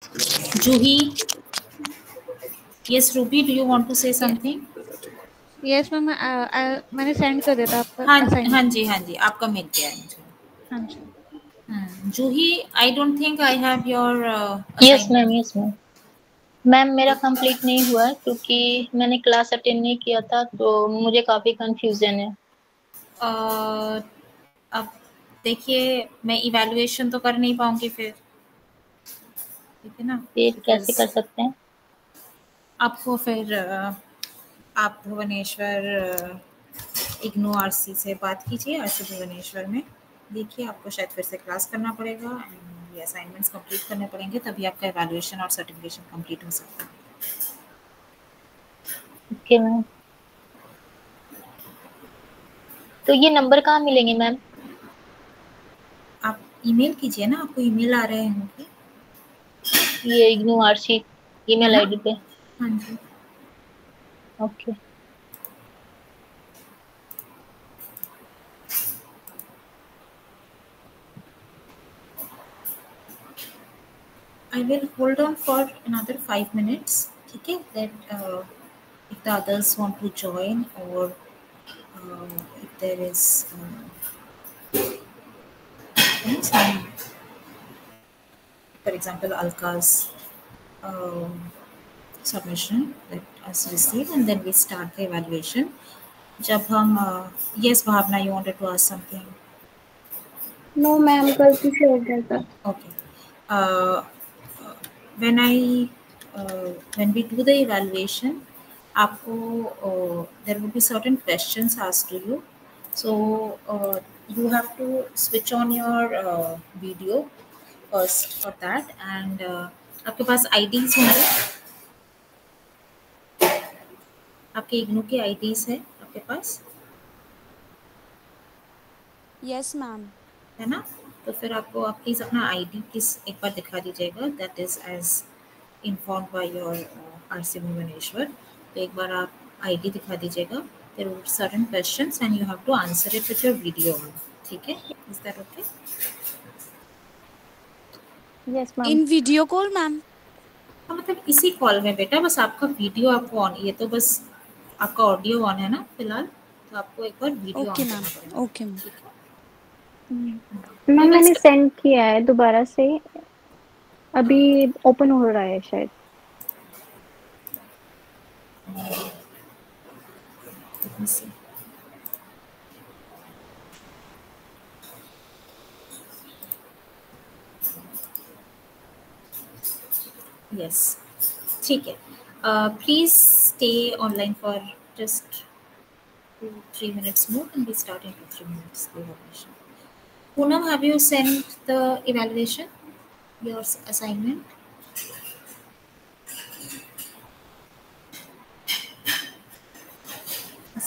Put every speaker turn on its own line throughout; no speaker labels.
Juhi, yes, Ruby, do you want to say something?
Yes ma'am, मैंने send कर दिया था आपका
हाँ हाँ
असाइनमेंट।
जी, हाँ जी, आपका मिल गया है मुझे।
हाँ जी।
Juhi, I don't think I have your
yes ma'am,
assignment.
Yes ma'am. Ma'am मेरा कंप्लीट नहीं हुआ है क्योंकि मैंने क्लास अटेंड नहीं किया था, तो मुझे काफी कंफ्यूजन है।
अब देखिए, मैं इवैल्यूएशन तो कर नहीं पाऊंगी फिर, ठीक है ना?
फिर कैसे
बिकॉज
कर सकते हैं?
आपको फिर आप भुवनेश्वर इग्नू आरसी से बात कीजिए, आरसी भुवनेश्वर में देखिए, आपको शायद फिर से क्लास करना पड़ेगा एंड ये असाइनमेंट्स कंप्लीट करने पड़ेंगे, तभी आपका इवैल्यूएशन और सर्टिफिकेशन कंप्लीट हो सकता है।
Okay ma'am. तो ये नंबर कहाँ मिलेंगे मैम?
आप ईमेल कीजिए ना, आपको ईमेल आ रहे होंगे।
ये इग्नू आरसी ईमेल
हाँ
आईडी पे?
हाँ जी।
Okay.
I will hold on for another 5 minutes. ठीक है, that if the others want to join or if there is some, for example, Alka's submission let us receive and then we start the evaluation. जब हम yes Bhavana, you wanted to ask something?
No ma'am, गलती से हो गया था।
Okay. Uh, when when we do the evaluation, आपको there will be certain questions asked to you, so you have to switch on your video first for that and आपके पास IDs होंगे, आपके इग्नू के IDs है आपके पास?
Yes ma'am.
है ना? तो फिर आपको आप प्लीज़ अपना आईडी प्लीज़ एक बार दिखा दीजिएगा, that is as inform by your RC Bhubaneswar. तो एक बार आप आईडी दिखा दीजिएगा, there are certain questions and you have to answer it with your video on, ठीक है? Is that okay?
Yes ma'am.
In video call ma'am?
हाँ, मतलब इसी कॉल में बेटा, बस आपका वीडियो आपको ऑन, ये तो बस आपका ऑडियो ऑन है ना फिलहाल, तो आपको एक बार वीडियो
ओके
ऑन
मैम,
करना पड़ेगा,
ओके मैम।
ठीक है?
मैम मैंने
Next-
सेंड किया है दोबारा से, अभी ओपन हो रहा है शायद।
let me see. Yes, ठीक है। Please stay online for just 2-3 minutes more and we start in 2-3 minutes the evaluation. Poonam, have you sent the evaluation, your assignment?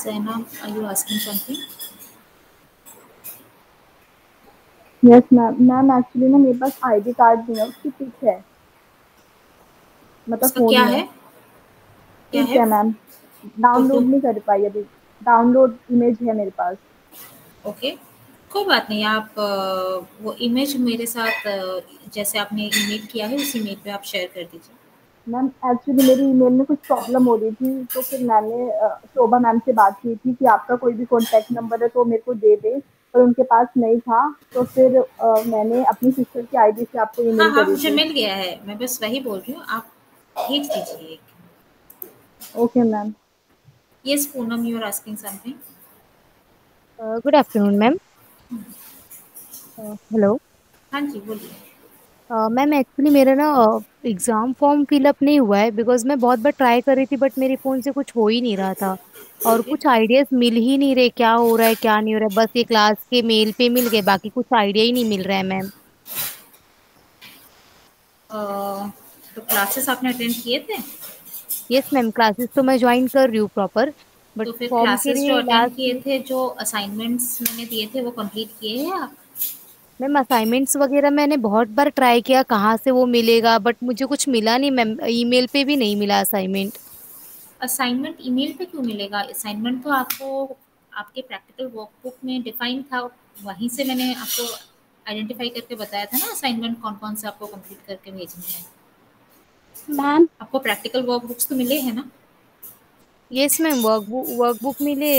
Zainab, are you asking something?
Yes ma'am. Ma'am actually ना मेरे पास ID card नहीं है, उसकी pick है, मतलब
उसका
phone
क्या
में।
है? क्या
पिक
है?
है मैम,
फोटो?
डाउनलोड नहीं कर पाई अभी। डाउनलोड इमेज है मेरे पास।
ओके, कोई बात नहीं, आप वो इमेज मेरे साथ जैसे आपने ईमेल किया है उस ईमेल पे आप शेयर कर दीजिए।
मैम एक्चुअली मेरी ईमेल में कुछ प्रॉब्लम हो रही थी, तो फिर मैंने शोभा मैम से बात की थी कि आपका कोई भी कॉन्टैक्ट नंबर है तो मेरे को दे दे, पर उनके पास नहीं था। तो फिर मैंने अपनी सिस्टर की आईडी से आपको
हाँ
ईमेल
हाँ,
करी
मुझे
थी।
मिल गया है, मैं बस वही बोल रही हूँ, आप भेज दीजिए।
Okay ma'am.
Yes Poonam, you are asking something?
Good afternoon ma'am. Hello
हाँ जी, बोलिए।
मैम, एक्चुअली मेरा ना एग्ज़ाम फॉर्म फिलअप नहीं हुआ है, बिकॉज मैं बहुत बार ट्राई कर रही थी बट मेरे फ़ोन से कुछ हो ही नहीं रहा था और
ओके,
कुछ आइडियाज़ मिल ही नहीं रहे, क्या हो रहा है क्या नहीं हो रहा है। बस ये क्लास के मेल पे मिल गए, बाकी कुछ आइडिया ही नहीं मिल रहा है मैम।
तो क्लासेस आपने अटेंड किए थे?
यस मैम, क्लासेस तो मैं ज्वाइन कर रही हूँ प्रॉपर, बट
तो फिर
फॉर्म के
क्लासेस जो
लिए
अटेंड
लास्ट
किए
वीक।
थे, जो असाइनमेंट्स मैंने दिए थे वो कंप्लीट किए हैं आप?
मैम असाइनमेंट्स वगैरह मैंने बहुत बार ट्राई किया, कहाँ से वो मिलेगा, बट मुझे कुछ मिला नहीं मैम, ईमेल पे भी नहीं मिला असाइनमेंट।
असाइनमेंट ईमेल पे क्यों मिलेगा? असाइनमेंट तो आपको आपके प्रैक्टिकल वर्कबुक में डिफाइन था, वहीं से मैंने आपको आइडेंटिफाई करके बताया था ना असाइनमेंट कौन कौन से आपको कंप्लीट करके भेजने हैं।
मैम
आपको प्रैक्टिकल वर्कबुक्स तो मिले हैं ना?
यस मैम, वर्कबुक मिले।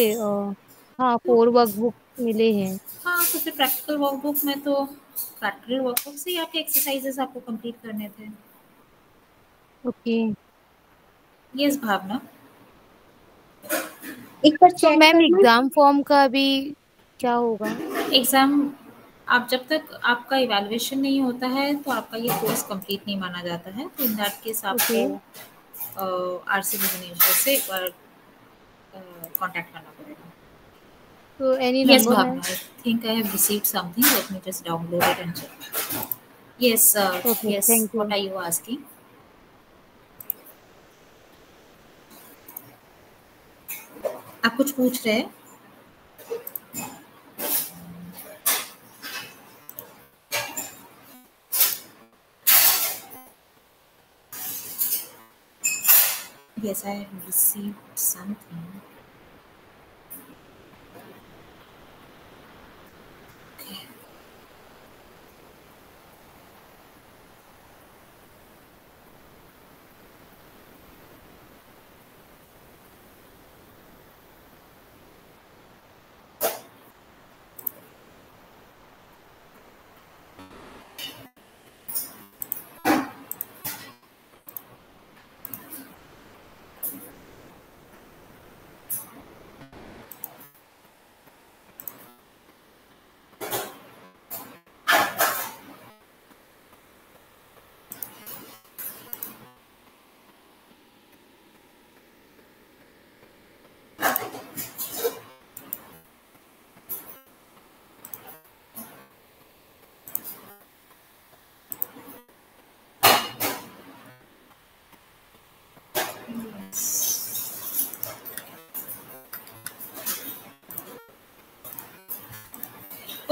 हाँ, 4 वर्कबुक मिले हैं।
हाँ, तो फिर प्रैक्टिकल वर्कबुक में तो प्रैक्टिकल वर्कबुक से ही आपके एक्सरसाइजेस आपको कंप्लीट करने थे।
ओके।
यस भावना।
एक बार
तो
चेक
मैम
करना।
एग्जाम फॉर्म का भी क्या होगा?
एग्ज़ाम आप जब तक आपका इवैल्यूएशन नहीं होता है तो आपका ये कोर्स कंप्लीट नहीं माना जाता है। तो इन दैट केस
ओके।
आपको आरसी भुवनेश्वर से एक बार कांटेक्ट करना पड़ेगा।
तो any
Yes,
number ma'am?
Bhavna, I think I have received something. Let me just download it and check. Yes,
okay,
yes.
Thank
What
you.
are you asking? आप कुछ पूछ रहे हैं? Yes, I have received something. Okay.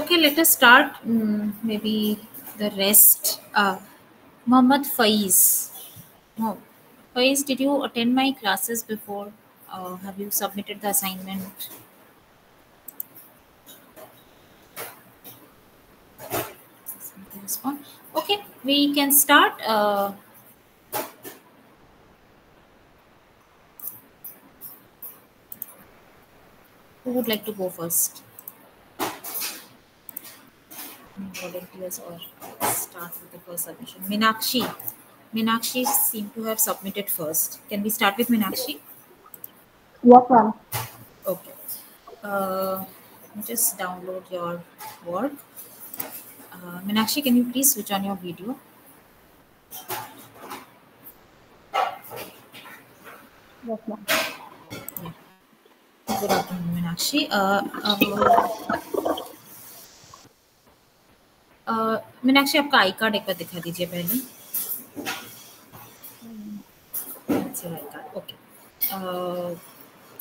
Okay, let us start. Maybe the rest. Mohammad Faiz. No. Faiz, did you attend my classes before? Have you submitted the assignment? Respond. Okay, we can start. Who would like to go first? Volunteers or start with the first submission? Meenakshi. Meenakshi seemed to have submitted first. Can we start with Meenakshi?
Yes ma'am.
Okay. Uh, just download your work. Meenakshi, can you please switch on your video?
Yes ma'am.
Yeah. Good afternoon, Meenakshi. Meenakshi आपका I card एक बार दिखा दीजिए पहले। That's your I card, okay.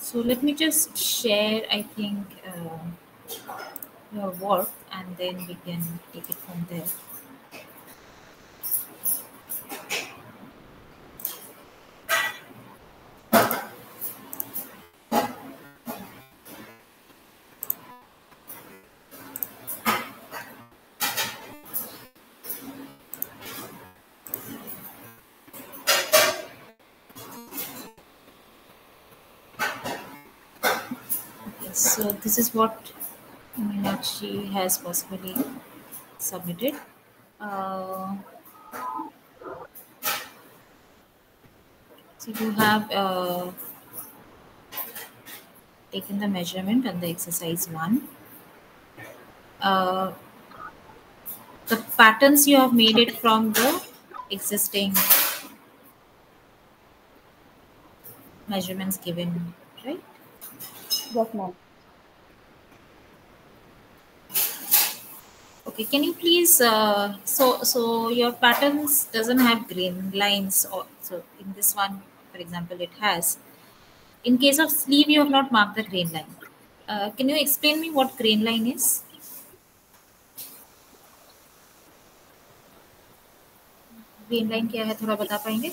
So let me just share, I think, your work, and then we can take it from there. Okay, so this is what Meenakshi has possibly submitted. So you have taken the measurement on the exercise 1. Uh, the patterns you have made it from the existing measurements given, right?
Yes ma'am.
Okay, can you please so your patterns doesn't have green lines, or so in this one, for example, it has. In case of sleeve, you have not marked the grain line. Can you explain me what grain line is? Grain line क्या है, थोड़ा बता पाएंगे?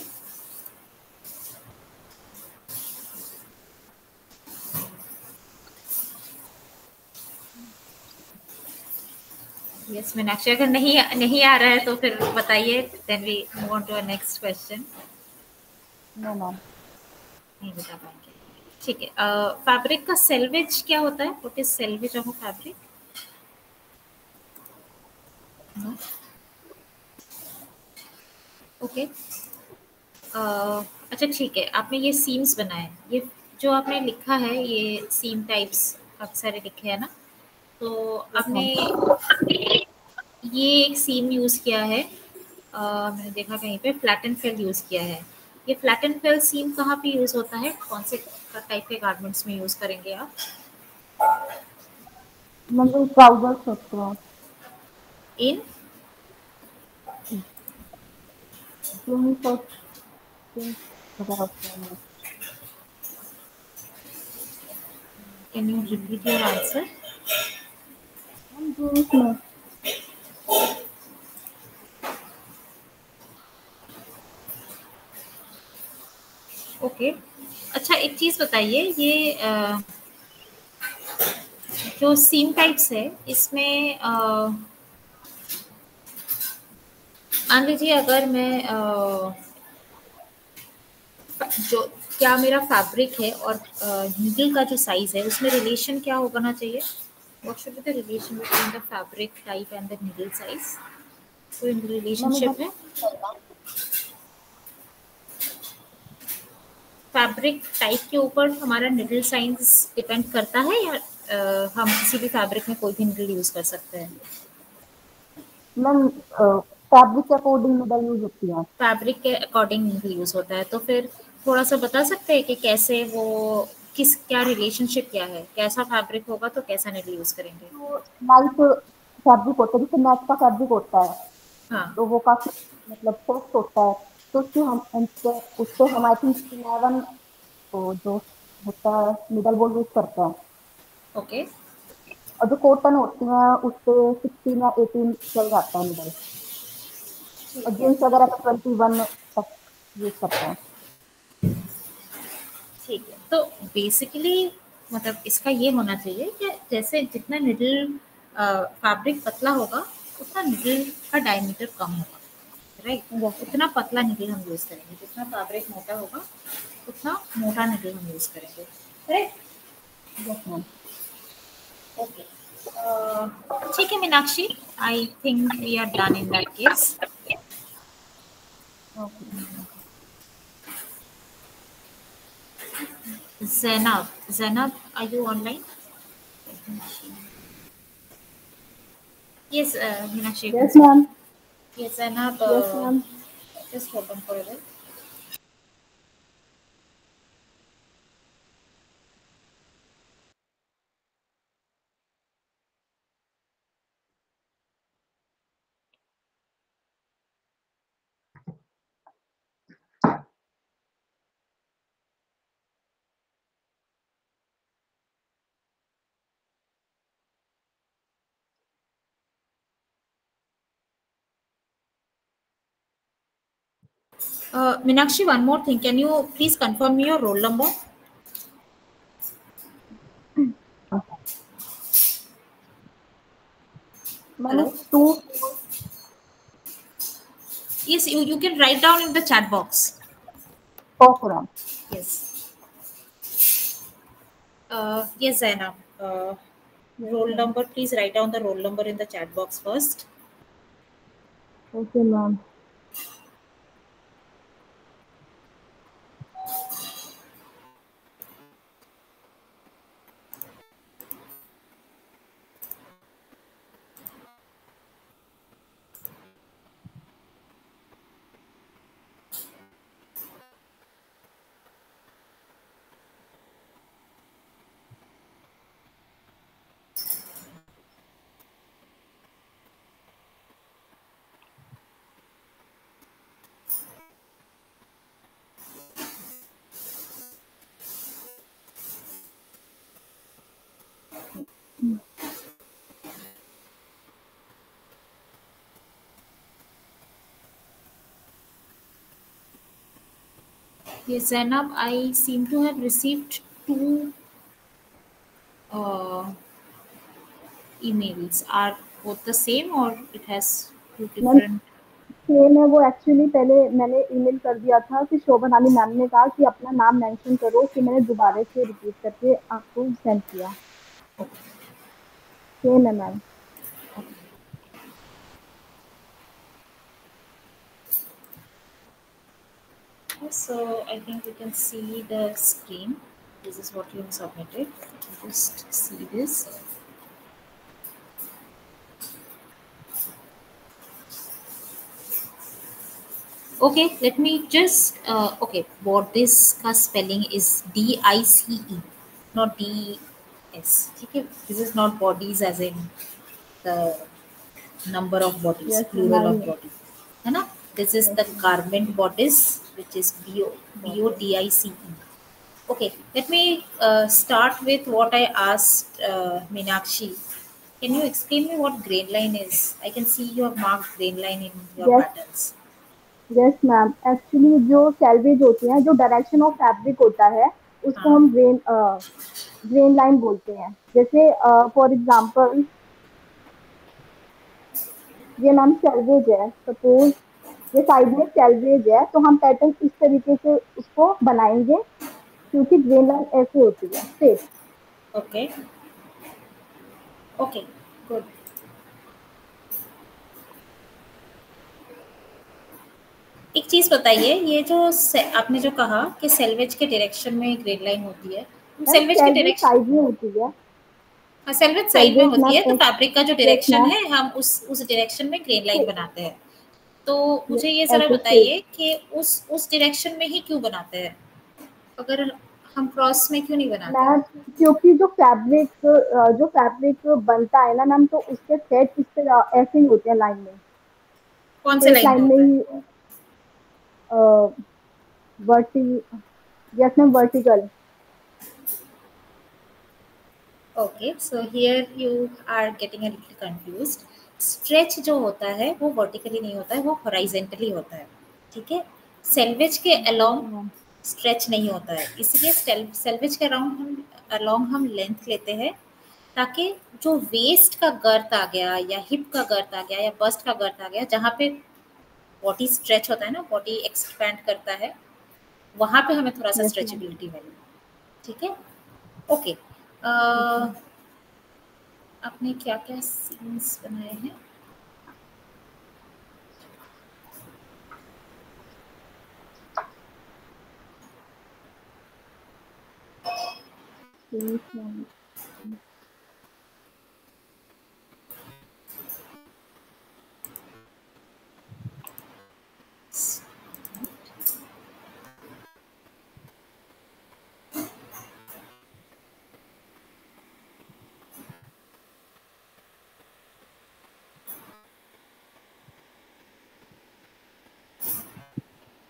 Yes, Meenakshi, अगर नहीं आ रहा है तो फिर बताइए. Then we move on to our next question.
No ma'am.
नहीं बता पाएंगे, ठीक है। फैब्रिक का सेल्वेज क्या होता है? What is salvage of a fabric? Okay. अच्छा ठीक है, आपने ये सीम्स बनाए, ये जो आपने लिखा है ये सीम टाइप्स काफी सारे लिखे हैं ना, तो
यस
आपने
मैम।
ये एक सीम यूज किया है, मैंने देखा कहीं पे फ्लैट एंड फेल यूज किया है। ये फ्लैट एंड फेल सीम कहाँ पे यूज होता है, कौन से टाइप के गारमेंट्स में यूज करेंगे आप?
मतलब ट्राउजर्स होते हैं,
इन
जीन्स और जीन्स वगैरह होते हैं।
Can you repeat your answer?
Ma'am jeans में।
ओके। अच्छा एक चीज बताइए, ये जो सीम टाइप्स है इसमें मान लीजिए अगर मैं जो क्या मेरा फैब्रिक है और नीडल का जो साइज है उसमें रिलेशन क्या होना चाहिए? What should be the relation between the fabric type and the needle size? कोई
मैम इधर
रिलेशनशिप है? फैब्रिक टाइप के ऊपर हमारा निडल साइज डिपेंड करता है, या हम किसी भी फैब्रिक में कोई भी निडल यूज कर सकते हैं?
मैम फैब्रिक के अकॉर्डिंग निडल यूज होती है।
फैब्रिक के अकॉर्डिंग निडल यूज होता है, तो फिर थोड़ा सा बता सकते हैं कि कैसे वो किस क्या रिलेशनशिप क्या है, कैसा फैब्रिक होगा तो कैसा निडल यूज करेंगे?
तो लाइट फैब्रिक होता है, जैसे नेट का फैब्रिक होता है,
हाँ।
तो वो काफी मतलब सॉफ्ट होता है, तो उस पे हम आई थिंक 11 तो जो होता है निडल वो यूज करते हैं।
ओके।
और जो कॉटन होती है उस पे 16 या 18 चल जाता है निडल, और
ठीक है।
जीन्स वगैरह पे 21 तक यूज करते हैं।
ठीक है, तो बेसिकली मतलब इसका ये होना चाहिए कि जैसे जितना निडल फैब्रिक पतला होगा उतना निडल का डायमीटर कम होगा, राइट?
यस
उतना पतला निडल हम यूज करेंगे, जितना फैब्रिक मोटा होगा उतना मोटा निडल हम यूज करेंगे, राइट?
Yes ma'am.
ओके। ठीक है Meenakshi, I think we are done in that case.
Okay.
Zainab, are you online? Yes, Meenakshi, you can
yes
speak.
Ma'am.
Yes, Zainab,
yes ma'am.
just hold on for a while. Meenakshi, one more thing. Can you please confirm me your roll number?
Ma'am
Hello?
It's 2।
Yes, you can write down in the chat box.
Okay ma'am.
Yes. Yes, Zainab. Roll number, please write down the roll number in the chat box first.
Okay ma'am.
Yes, Zainab, I seem to have received two uh, emails. Are both the same or it has two
ma'am
different?
Same है वो। Actually पहले मैंने email कर दिया था कि शोभा नानी ma'am ने कहा कि अपना नाम मेंशन करो, कि मैंने दोबारा से रिपीट करके आपको सेंड किया। सेम है ma'am.
So I think you can see the screen. This is what you have submitted. Just see this. Okay, let me just okay. What this का spelling is DICE, not DS. Okay, this is not bodies as in the number of bodies,
yes ma'am,
plural
I
of bodies. है ना? This is the
yes ma'am,
garment bodice, which is
got it.
BODICE. Okay, let me start with what I asked Meenakshi. Can you explain me what grain line is? I can see you have marked grain line in your
yes
patterns.
Yes ma'am, actually जो salvage होती हैं, जो direction of fabric होता है, उसको
हाँ,
हम grain line बोलते हैं। जैसे फॉर एग्जांपल ये मैम सेल्वेज है, सपोज ये साइड में सेल्वेज है, तो हम पैटर्न इस तरीके से उसको बनाएंगे, क्योंकि ग्रेन लाइन ऐसे होती है स्ट्रेट।
okay, okay, good. एक चीज बताइए, ये जो आपने जो कहा कि सेल्वेज के डायरेक्शन में ग्रेन लाइन होती है,
मैम
सेल्वेज के
सेल्वेज
डायरेक्शन,
साइड में होती है।
हाँ सेल्वेज साइड में
सेल्वेज
होती
मैम
है, तो फैब्रिक का जो
यस
डायरेक्शन
मैम,
है हम उस डायरेक्शन में ग्रेन लाइन बनाते हैं। तो मुझे ये जरा
ऐसे स्ट्रेट
बताइए कि उस डायरेक्शन में ही क्यों बनाते हैं, अगर हम क्रॉस में क्यों नहीं बनाते?
मैम, क्योंकि जो फैब्रिक बनता है ना मैम, तो उसके थ्रेड इस तरह ऐसे ही होते हैं लाइन में,
कौन से
स्ट्रेट
लाइन में
लाइन में
होता है?
ही। वर्टी yes ma'am, vertical.
Okay, so here you are getting a little confused. Stretch जो होता है वो वर्टिकली नहीं होता है, वो हॉराइजेंटली होता है, ठीक है? सेल्वेज के अलोंग
ओके मैम,
स्ट्रेच नहीं होता है, इसलिए सेल्वेज के अलोंग हम लेंथ लेते हैं, ताकि जो वेस्ट का गर्थ आ गया या हिप का गर्थ आ गया या बस्ट का गर्थ आ गया, जहाँ पे बॉडी स्ट्रेच होता है ना, बॉडी एक्सपैंड करता है, वहाँ पे हमें थोड़ा सा
यस मैम,
स्ट्रेचेबिलिटी मिले, ठीक है? Okay,
okay.
आपने क्या क्या सीन्स बनाए हैं?
यस मैम,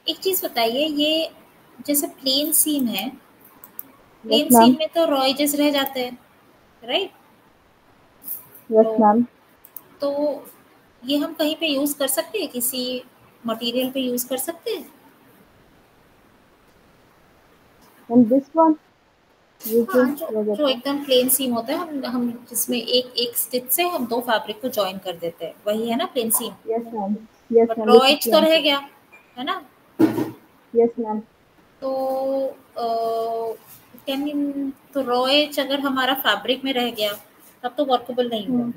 एक चीज बताइए, ये जैसे प्लेन सीम है,
यस
प्लेन
मैम,
सीम में तो रॉ एजेस रह जाते हैं, राइट?
यस
तो
मैम।
तो ये हम कहीं पे यूज कर सकते हैं, किसी मटेरियल पे यूज कर सकते हैं?
एंड दिस वन, ये जो
हाँ, जो
रह
जो
जाता है।
एकदम प्लेन सीम होता है, हम जिसमें एक एक स्टिच से हम दो फैब्रिक को जॉइन कर देते हैं, वही है ना plain seam?
Yes ma'am, yes
but
ma'am,
raw
this is
as तो
प्लेन
रह
सीम।
गया, है ना?
यस मैम,
तो तो रॉ एज अगर हमारा फैब्रिक में रह गया, तब तो वर्केबल नहीं हुआ।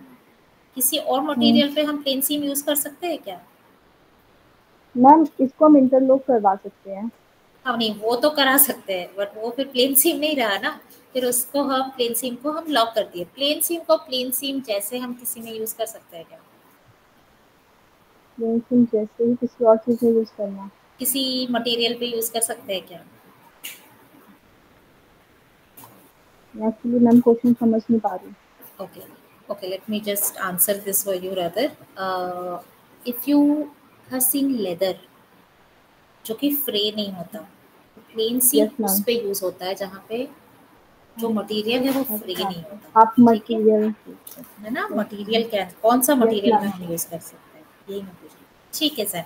किसी और मटेरियल पे हम प्लेन सीम यूज कर सकते हैं क्या?
मैम इसको हम इंटरलॉक करवा सकते हैं।
हाँ, नहीं वो तो करा सकते हैं, बट वो फिर प्लेन सीम नहीं रहा ना, फिर उसको हम प्लेन सीम को हम लॉक कर दिए। प्लेन सीम को प्लेन सीम जैसे हम किसी में यूज कर सकते हैं क्या?
प्लेन सीम जैसे ही किसी और चीज़ में यूज़ करना।
किसी मटेरियल पे यूज कर सकते हैं क्या?
एक्चुअली मैम क्वेश्चन समझ नहीं पा रही।
Okay, okay, let me just answer this for you rather. If you have seen leather, जो कि फ्रे नहीं होता, प्लेन सीम
यस
उस
मैम,
पे यूज होता है जहाँ पे जो मटेरियल है वो फ्रे
अच्छा,
नहीं होता,
आप
ठीक
मटेरियल।
है ना?
यस
मटेरियल क्या, कौन सा
यस
मटेरियल में
मैम,
हम यूज कर सकते हैं, यही मैं पूछ रही हूँ। ठीक है sir,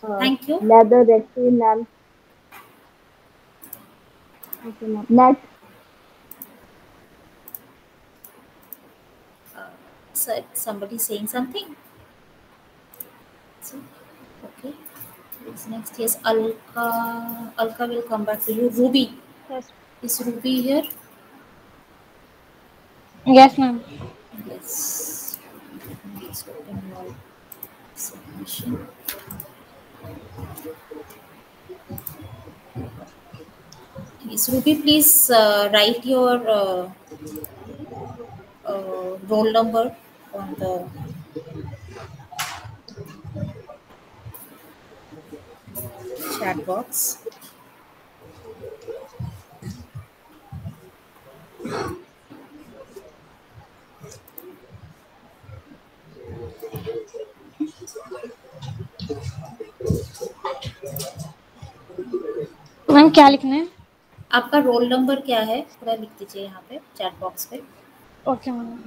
thank you.
Leather रेक्सी ma'am. Okay ma'am, net.
Sir, somebody saying something? So, Okay. Who's next? Yes, Alka. Alka will come back to you. Ruby.
Yes.
Is Ruby here?
Yes, ma'am.
Yes. Please open your submission. Yes, Ruby, please write your roll number on the chat box.
Ma'am क्या लिखना है?
आपका roll number क्या है थोड़ा लिख दीजिए यहाँ पे चैट बॉक्स पे.
Okay ma'am.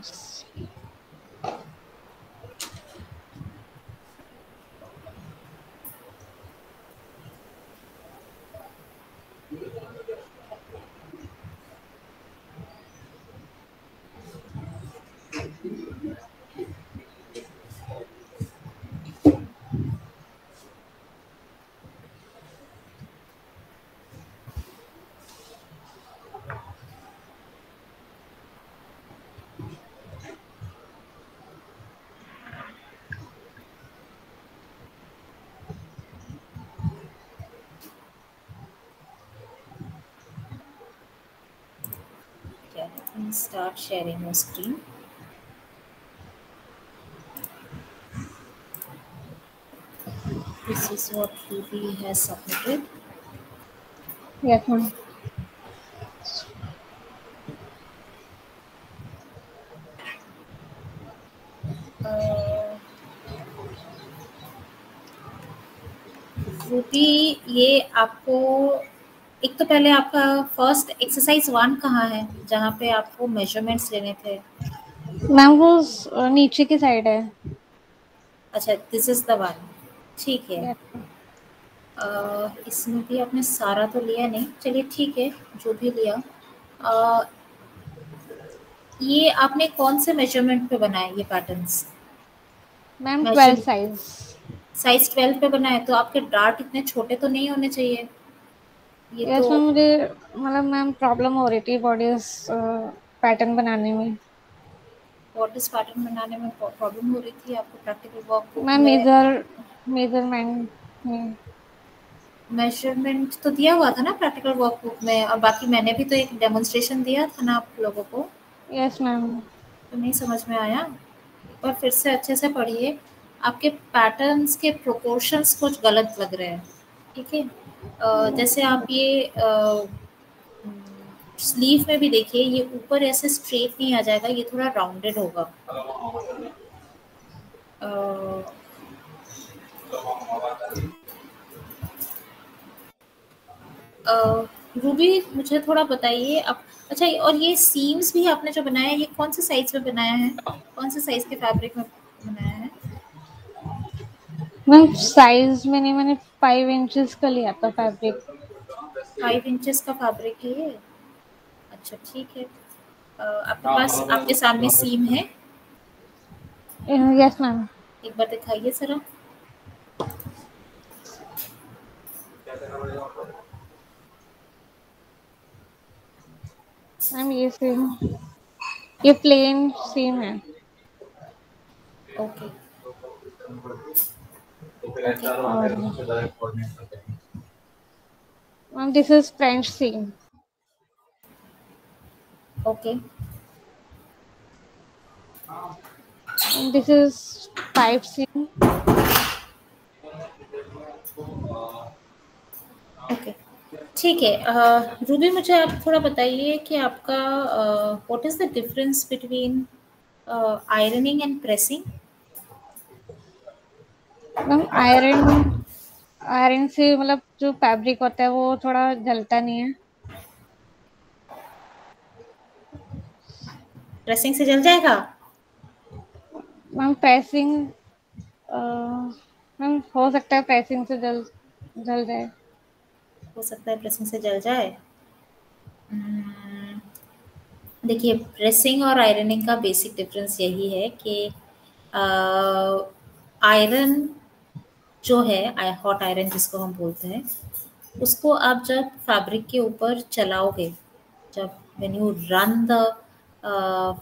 Yeah, let me start sharing your screen. This is what Ruby has submitted.
Yes, ma'am.
Ruby, ये आपको एक तो पहले आपका फर्स्ट एक्सरसाइज 1 कहाँ है जहाँ पे आपको मेजरमेंट्स लेने थे?
मैम वो नीचे की साइड है.
अच्छा, दिस इज द वन. ठीक है.
Yes.
इसमें भी आपने सारा तो लिया नहीं, चलिए ठीक है, जो भी लिया. अ, ये आपने कौन से मेजरमेंट पे बनाए ये पैटर्न्स?
Ma'am 12 size.
साइज 12 पे बनाए, तो आपके डार्ट इतने छोटे तो नहीं होने चाहिए. ये
यस
तो
मैम, मुझे मतलब मैम प्रॉब्लम हो रही थी बॉडीज पैटर्न बनाने में.
बॉडीज पैटर्न बनाने में प्रॉब्लम हो रही थी आपको प्रैक्टिकल वर्कबुक
मैम
में?
मेजरमेंट में.
मेजरमेंट तो दिया हुआ था ना प्रैक्टिकल वर्कबुक में, और बाकी मैंने भी तो एक डेमोन्स्ट्रेशन दिया था ना आप लोगों को.
Yes ma'am.
तो नहीं समझ में आया? एक बार फिर से अच्छे से पढ़िए. आपके पैटर्न्स के प्रोपोर्शंस कुछ गलत लग रहे हैं. ठीक है. जैसे आप ये स्लीव में भी देखिए, ये ऊपर ऐसे स्ट्रेट नहीं आ जाएगा, ये थोड़ा राउंडेड होगा. रूबी, मुझे थोड़ा बताइए आप. अच्छा, और ये सीम्स भी आपने जो बनाया है, ये कौन से साइज में बनाया है? कौन से साइज के फैब्रिक में बनाया है?
मैम साइज में नहीं, मैंने 5 इंचेस का लिया था फैब्रिक.
5 इंचेस का फैब्रिक है ये? अच्छा, ठीक है. आपके पास आपके सामने सीम है?
Yes ma'am.
एक बार दिखाइए जरा.
मैम ये सेम, ये प्लेन सेम है.
ओके.
और ma'am this is French same.
Okay.
This is 5 same.
Okay, ठीक है. रूबी, मुझे आप थोड़ा बताइए कि आपका what is the difference between ironing and pressing?
Ma'am iron से मतलब जो फैब्रिक होता है वो थोड़ा जलता नहीं है.
प्रेसिंग से जल जाएगा?
मैम प्रेसिंग, मैम हो सकता है प्रेसिंग से जल जाए.
हो सकता है प्रेसिंग से जल जाए. हम्म, देखिए, प्रेसिंग और आयरनिंग का बेसिक डिफरेंस यही है कि आयरन जो है हॉट आयरन जिसको हम बोलते हैं, उसको आप जब फैब्रिक के ऊपर चलाओगे, जब when you run the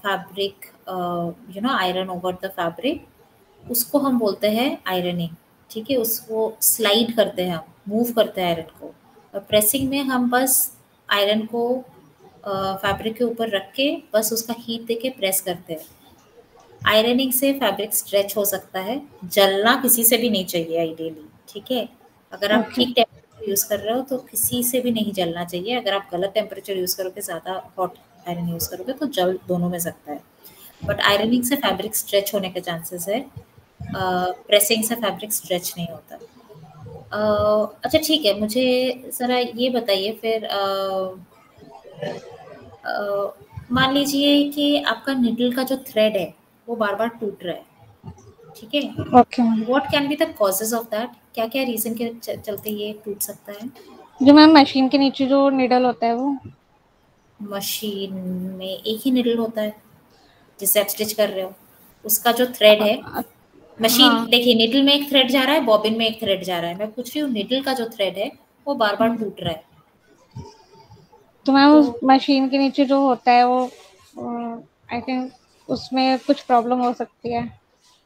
fabric, iron over the fabric, उसको हम बोलते हैं आयरनिंग। ठीक है, उसको स्लाइड करते हैं, हम मूव करते हैं आयरन को। और प्रेसिंग में हम बस आयरन को फैब्रिक के ऊपर रख के बस उसका हीट देके प्रेस करते हैं। आयरनिंग से फैब्रिक स्ट्रेच हो सकता है, जलना किसी से भी नहीं चाहिए आइडियली। ठीक है, अगर आप ठीक टेम्परेचर यूज़ कर रहे हो तो किसी से भी नहीं जलना चाहिए। अगर आप गलत टेम्परेचर यूज़ करोगे, ज़्यादा हॉट आयरन यूज़ करोगे तो जल दोनों में सकता है। बट आयरनिंग से फैब्रिक स्ट्रेच होने के चांसेस है, प्रेसिंग से फैब्रिक स्ट्रेच नहीं होता। अच्छा ठीक है, मुझे ज़रा ये बताइए फिर, मान लीजिए कि आपका निडल का जो थ्रेड है वो बार बार टूट रहा है। ठीक है,
okay ma'am.
What can be the causes of that? क्या क्या रीजन के चलते ये टूट सकता है?
जो मैम मशीन के नीचे जो निडल होता है वो।
मशीन में एक ही निडल होता है जिससे आप स्टिच कर रहे हो, उसका जो थ्रेड है। मशीन
हाँ।
देखिए, निडल में एक थ्रेड जा रहा है, बॉबिन में एक थ्रेड जा रहा है। मैं पूछ रही हूँ निडल का जो थ्रेड है वो बार बार टूट रहा है।
तो मैम उस
तो
मशीन के नीचे जो होता है वो आई थिंक उसमें कुछ प्रॉब्लम हो सकती है।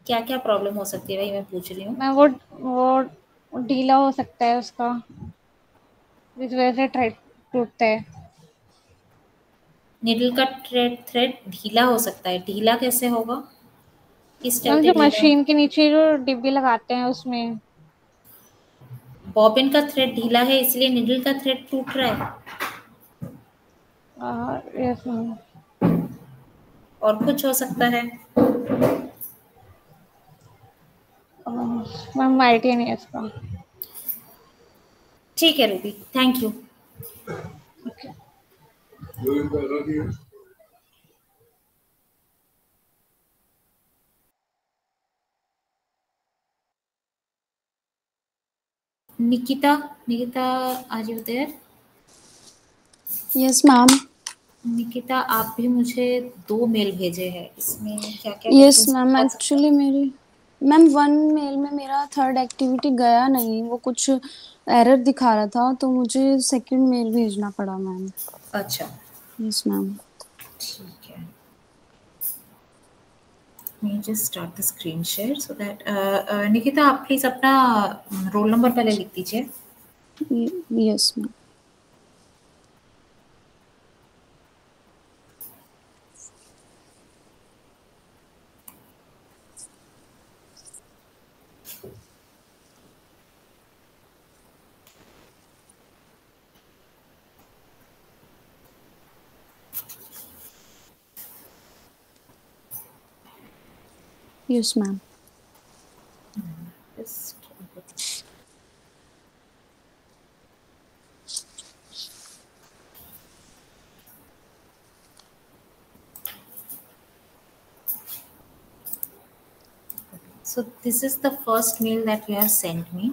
क्या क्या प्रॉब्लम हो सकती है भाई, मैं पूछ रही हूँ।
मैम वो ढीला हो सकता है उसका, जिस वजह से थ्रेड टूटता है।
निडल का थ्रेड ढीला हो सकता है? ढीला कैसे होगा, किस
मैम
चलते
जो
ढीला?
मशीन के नीचे जो डिब्बी लगाते हैं उसमें।
बॉबिन का थ्रेड ढीला है इसलिए निडल का थ्रेड टूट रहा है?
Yes ma'am.
और कुछ हो सकता है?
मैम आइडिया नहीं है इसका।
ठीक है Ruby, thank you. Nikita, are you there?
Yes ma'am.
Nikita, आप भी मुझे 2 मेल भेजे हैं, इसमें क्या क्या
यस
डिफरेंस
मैम,
बता सकते
एक्चुअली मेरी मैम 1 मेल में मेरा थर्ड एक्टिविटी गया नहीं, वो कुछ एरर दिखा रहा था, तो मुझे सेकंड मेल भेजना पड़ा मैम।
हो? अच्छा
यस मैम।
ठीक है, मैं just start the screen share so that, Nikita आप प्लीज अपना रोल नंबर पहले लिख दीजिए।
Yes ma'am. Yes ma'am.
So this is the first mail that you have sent me.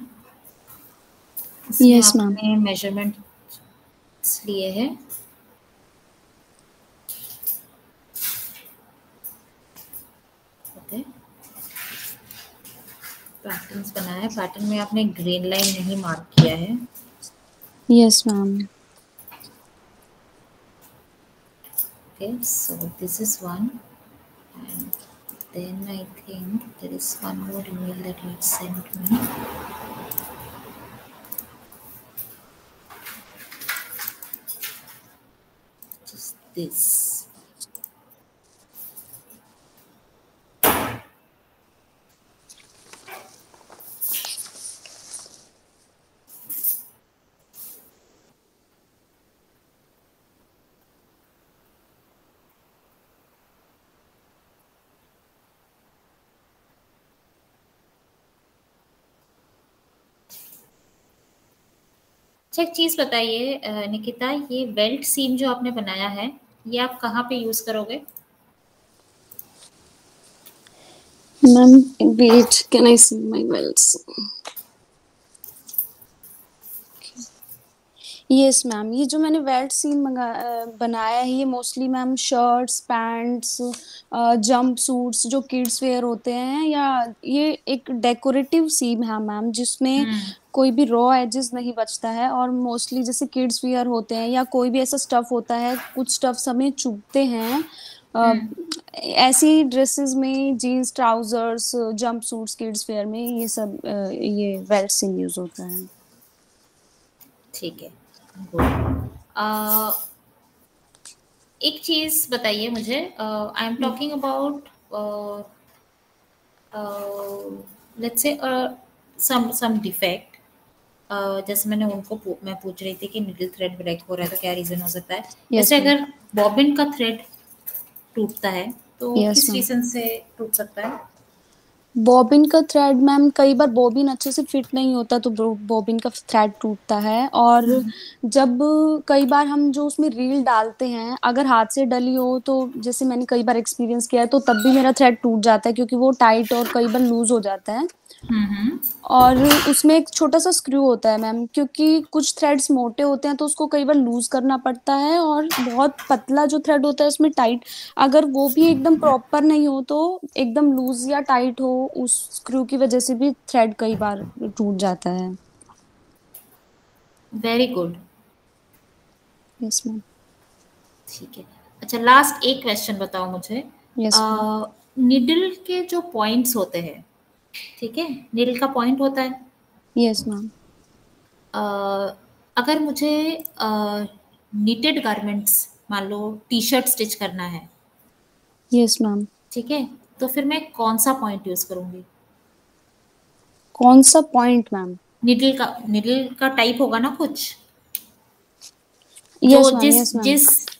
Yes, ma'am.
आपने मेजरमेंट लिए हैं। ओके, पैटर्न्स बनाया है। पैटर्न में आपने ग्रीन लाइन नहीं मार्क किया है।
Yes ma'am.
Okay, so this is one, and then I think there is one more email that you sent me. Just this. अच्छा, एक चीज़ बताइए निकिता, ये बेल्ट सीम जो आपने बनाया है ये आप कहाँ पे यूज़ करोगे?
Ma'am wait, can I see my belts? Yes ma'am, ये जो मैंने बेल्ट सीम बनाया है ये mostly ma'am shirts, pants, jumpsuits जो किड्स वेयर होते हैं, या ये एक डेकोरेटिव सीम है मैम, जिसमें कोई भी रॉ एजेस नहीं बचता है, और मोस्टली जैसे किड्स वेयर होते हैं या कोई भी ऐसा स्टफ होता है, कुछ स्टफ्स हमें चुभते हैं, ऐसी ड्रेसेस में jeans trousers jump suits kids wear में ये सब ये वेल्ट सीम यूज होता है।
ठीक है, गुड। एक चीज बताइए मुझे, I am talking about let's say some defect, जैसे मैं पूछ रही थी कि निडल थ्रेड ब्रेक हो रहा है तो क्या रीजन हो सकता है। जैसे अगर बॉबिन का थ्रेड टूटता है तो किस रीजन से टूट सकता है?
बॉबिन का थ्रेड मैम, कई बार बॉबिन अच्छे से फिट नहीं होता तो बॉबिन का थ्रेड टूटता है, और जब कई बार हम जो उसमें रील डालते हैं अगर हाथ से डली हो तो, जैसे मैंने कई बार एक्सपीरियंस किया है, तो तब भी मेरा थ्रेड टूट जाता है क्योंकि वो टाइट और कई बार लूज हो जाता है। और उसमें एक छोटा सा स्क्रू होता है मैम, क्योंकि कुछ थ्रेड्स मोटे होते हैं तो उसको कई बार लूज करना पड़ता है, और बहुत पतला जो थ्रेड होता है उसमें टाइट, अगर वो भी एकदम प्रॉपर नहीं हो तो एकदम लूज या टाइट हो, उस स्क्रू की वजह से भी थ्रेड कई बार टूट जाता है।
Very good.
Yes ma'am.
ठीक है, अच्छा लास्ट एक क्वेश्चन बताओ मुझे। निडल के जो पॉइंट्स होते हैं, ठीक है, निडल का पॉइंट होता है।
Yes ma'am.
अगर मुझे निटेड गारमेंट्स, मान लो टी शर्ट स्टिच करना है,
यस मैम,
ठीक है, तो फिर मैं कौन सा पॉइंट यूज करूंगी?
कौन सा पॉइंट मैम?
निडल का टाइप होगा ना कुछ,
यस
जो
मैम, यस मैम।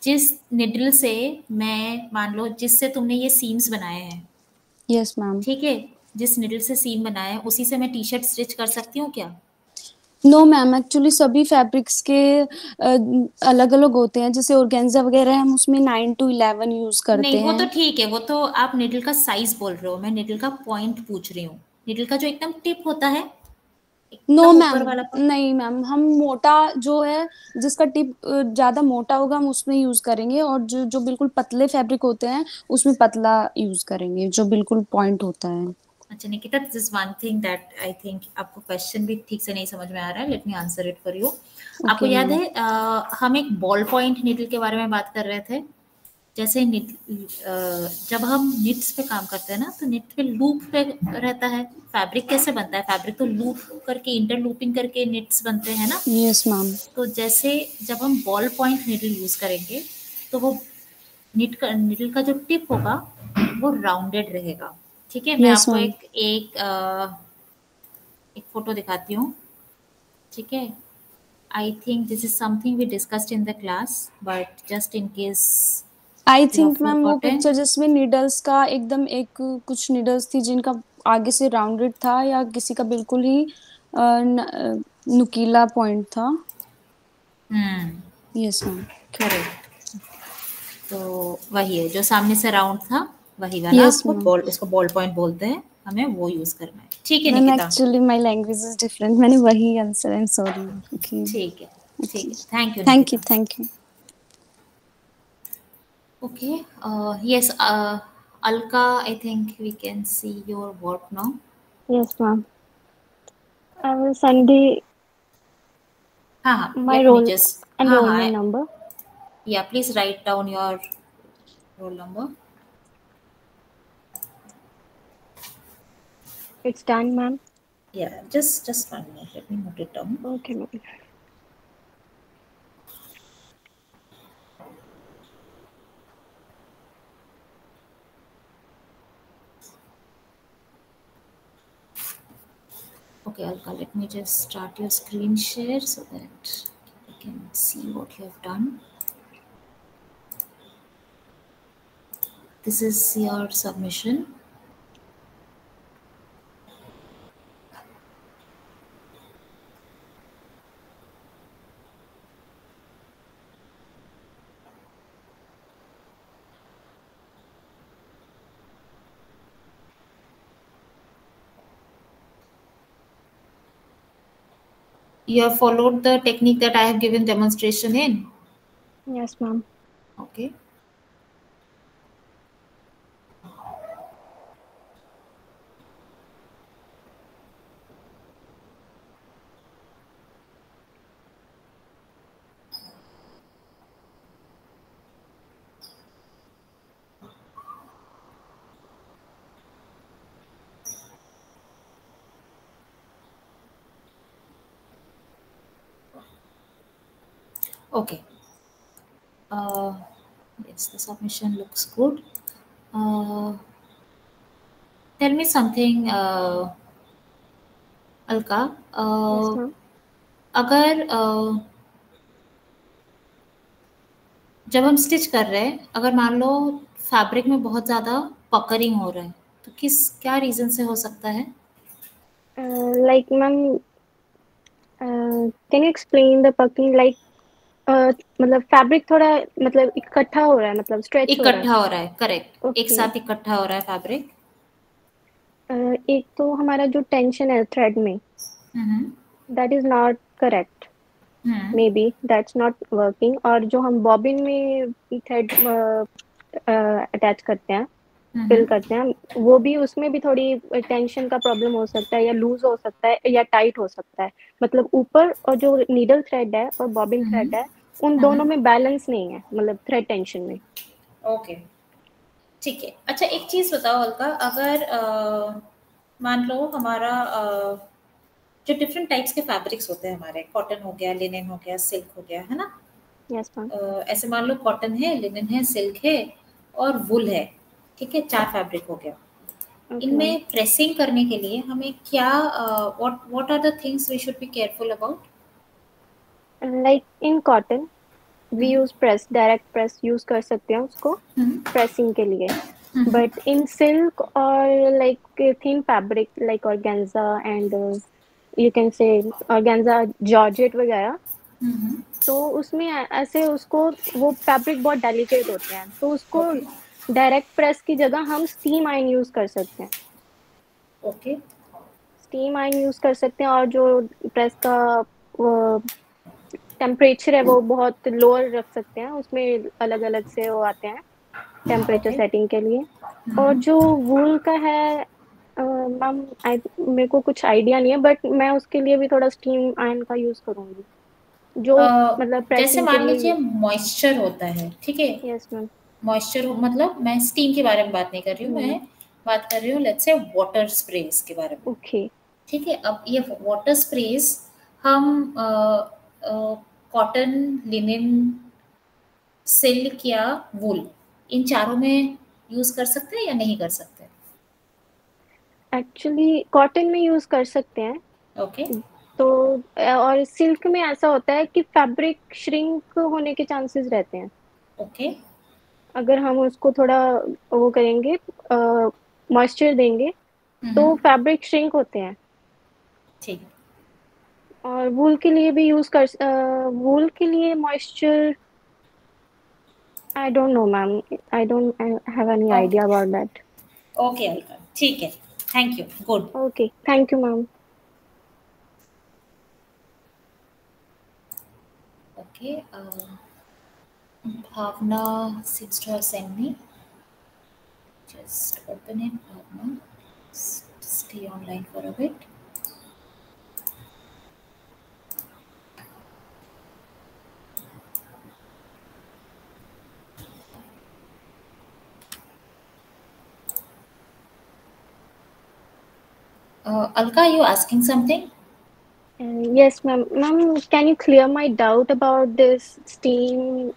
जिस निडल से, मैं मान लो जिससे तुमने ये सीम्स बनाए हैं,
यस मैम।
ठीक है, जिस निडल से सीम बनाया है उसी से मैं टी शर्ट स्टिच कर सकती हूँ क्या?
नो मैम, एक्चुअली सभी फैब्रिक्स के अलग अलग होते हैं, जैसे ऑर्गेन्जा वगैरह हम उसमें 9 to 11 यूज करते
नहीं, वो
हैं।
तो ठीक है, वो तो आप निडल का साइज बोल रहे हो, मैं निडल का पॉइंट पूछ रही हूँ। निडल का जो एकदम टिप होता है,
नो मैम,
ऊपर वाला point?
नहीं मैम, हम मोटा जो है, जिसका टिप ज्यादा मोटा होगा हम उसमें यूज करेंगे, और जो जो बिल्कुल पतले फैब्रिक होते हैं उसमें पतला यूज करेंगे, जो बिल्कुल पॉइंट होता है।
अच्छा Nikita, this is one thing that I think आपको क्वेश्चन भी ठीक से नहीं समझ में आ रहा है, let me answer it for you. आपको याद है हम एक बॉल पॉइंट निडल के बारे में बात कर रहे थे, जैसे जब हम निट्स पे काम करते हैं ना, तो निट पे लूप पे रहता है, फैब्रिक कैसे बनता है, फैब्रिक तो लूप करके इंटरलूपिंग करके निट्स बनते हैं ना।
Yes ma'am.
तो जैसे जब हम बॉल पॉइंट निडल यूज करेंगे तो वो निडल का जो टिप होगा वो राउंडेड रहेगा, ठीक है। मैं
Yes,
आपको
ma'am.
एक फोटो दिखाती हूँ, ठीक है। I think this is something we discussed in the class, but just in case
I think ma'am वो पिक्चर जिसमें नीडल्स का एकदम एक कुछ नीडल्स थी जिनका आगे से राउंडेड था, या किसी का बिल्कुल ही नुकीला पॉइंट था। Yes ma'am,
correct. तो वही है जो सामने से राउंड था, वही वाला।
Yes,
आपको
ma'am.
बॉल, इसको बॉल पॉइंट बोलते हैं, हमें वो यूज करना है, ठीक है
ma'am
Nikita?
Actually my language is different, मैंने वही answer, I am sorry. Okay,
ठीक है, ठीक है, thank you
thank you,
Nikita.
Thank you.
Okay, yes, Alka, I think we can see your work now.
Yes, ma'am. I will send the
हाँ,
my
let me
roll
just,
enrollment number.
yeah, please write down your roll number.
It's done, ma'am.
Yeah, just 1 minute, let me note it down.
Okay, ma'am.
Okay, Alka, let me just start your screen share so that I can see what you have done. This is your submission. You have followed the technique that I have given demonstration in.
Yes, ma'am.
Okay. Okay. Yes, the submission looks good. Tell me something, Alka.
Yes ma'am.
अगर जब हम stitch कर रहे हैं, अगर मान लो fabric में बहुत ज़्यादा पकरिंग हो रहा है, तो क्या रीज़न से हो सकता है?
Like ma'am, can you explain the packing? Like मतलब फैब्रिक थोड़ा मतलब इकट्ठा हो रहा है, मतलब स्ट्रेच हो रहा है.
इकट्ठा हो रहा है, करेक्ट. एक
ओके.
साथ इकट्ठा हो रहा है फैब्रिक.
एक तो हमारा जो टेंशन है थ्रेड में, that is not correct. May be that's not working. और जो हम बॉबिन में थ्रेड अटैच करते हैं, फिल करते हैं, वो भी, उसमें भी थोड़ी टेंशन का प्रॉब्लम हो सकता है, या लूज हो सकता है या टाइट हो सकता है. मतलब ऊपर और जो नीडल थ्रेड है और बॉबिन थ्रेड है, उन दोनों में बैलेंस नहीं है, मतलब थ्रेड टेंशन में.
ओके, ठीक है. अच्छा, एक चीज़ बताओ अलका, अगर मान लो हमारा जो डिफरेंट टाइप्स के फैब्रिक्स होते हैं हमारे, कॉटन हो गया, लिनन हो गया, सिल्क हो गया, है ना?
Yes ma'am.
ऐसे मान लो कॉटन है, लिनन है, सिल्क है और वुल है, ठीक है, 4 फैब्रिक हो गया. इनमें प्रेसिंग करने के लिए हमें क्या, what are the things we should be careful about?
Like in cotton we use press, direct press use कर सकते हैं उसको प्रेसिंग के लिए. बट इन सिल्क और like thin fabric like organza and you can say organza, georgette वगैरह, तो उसमें ऐसे उसको, वो फैब्रिक बहुत डेलिकेट होते हैं, तो उसको डायरेक्ट प्रेस की जगह हम स्टीम आयन यूज कर सकते हैं.
ओके,
स्टीम आयन यूज कर सकते हैं. और जो प्रेस का टेम्परेचर है वो बहुत लोअर रख सकते हैं, उसमें अलग अलग से वो आते हैं टेम्परेचर सेटिंग के लिए. और जो वूल का है मैम, मेरे को कुछ आइडिया नहीं है, बट मैं उसके लिए भी थोड़ा स्टीम आयन का यूज करूंगी, जो मतलब
जैसे
प्रेसिंग के
मान
लिए.
लीजिए मॉइस्चर होता है, ठीक है.
Yes ma'am.
मॉइस्चर मतलब मैं स्टीम के बारे में बात नहीं कर रही हूँ, मैं बात कर रही हूँ लेट्स से वाटर स्प्रेज के बारे में.
ओके.
ठीक है. अब ये वाटर स्प्रेज हम कॉटन, लिनन, सिल्क या वूल, इन चारों में यूज कर सकते हैं या नहीं कर सकते?
एक्चुअली कॉटन में यूज कर सकते हैं.
ओके.
तो और सिल्क में ऐसा होता है कि फैब्रिक श्रिंक होने के चांसेस रहते हैं.
ओके.
अगर हम उसको थोड़ा वो करेंगे, मॉइस्चर देंगे, तो फैब्रिक श्रिंक होते हैं.
ठीक.
और वूल के लिए भी वूल के लिए moisture, I don't know ma'am, I don't have any idea about that.
Okay Alka, ठीक है. Thank you. Good.
Okay, thank you ma'am.
Okay. Bhavna seems to have sent me. Just open it, Bhavna. Stay online for a bit. Alka, are you asking something?
Yes, ma'am. Ma'am, can you clear my doubt about this steam,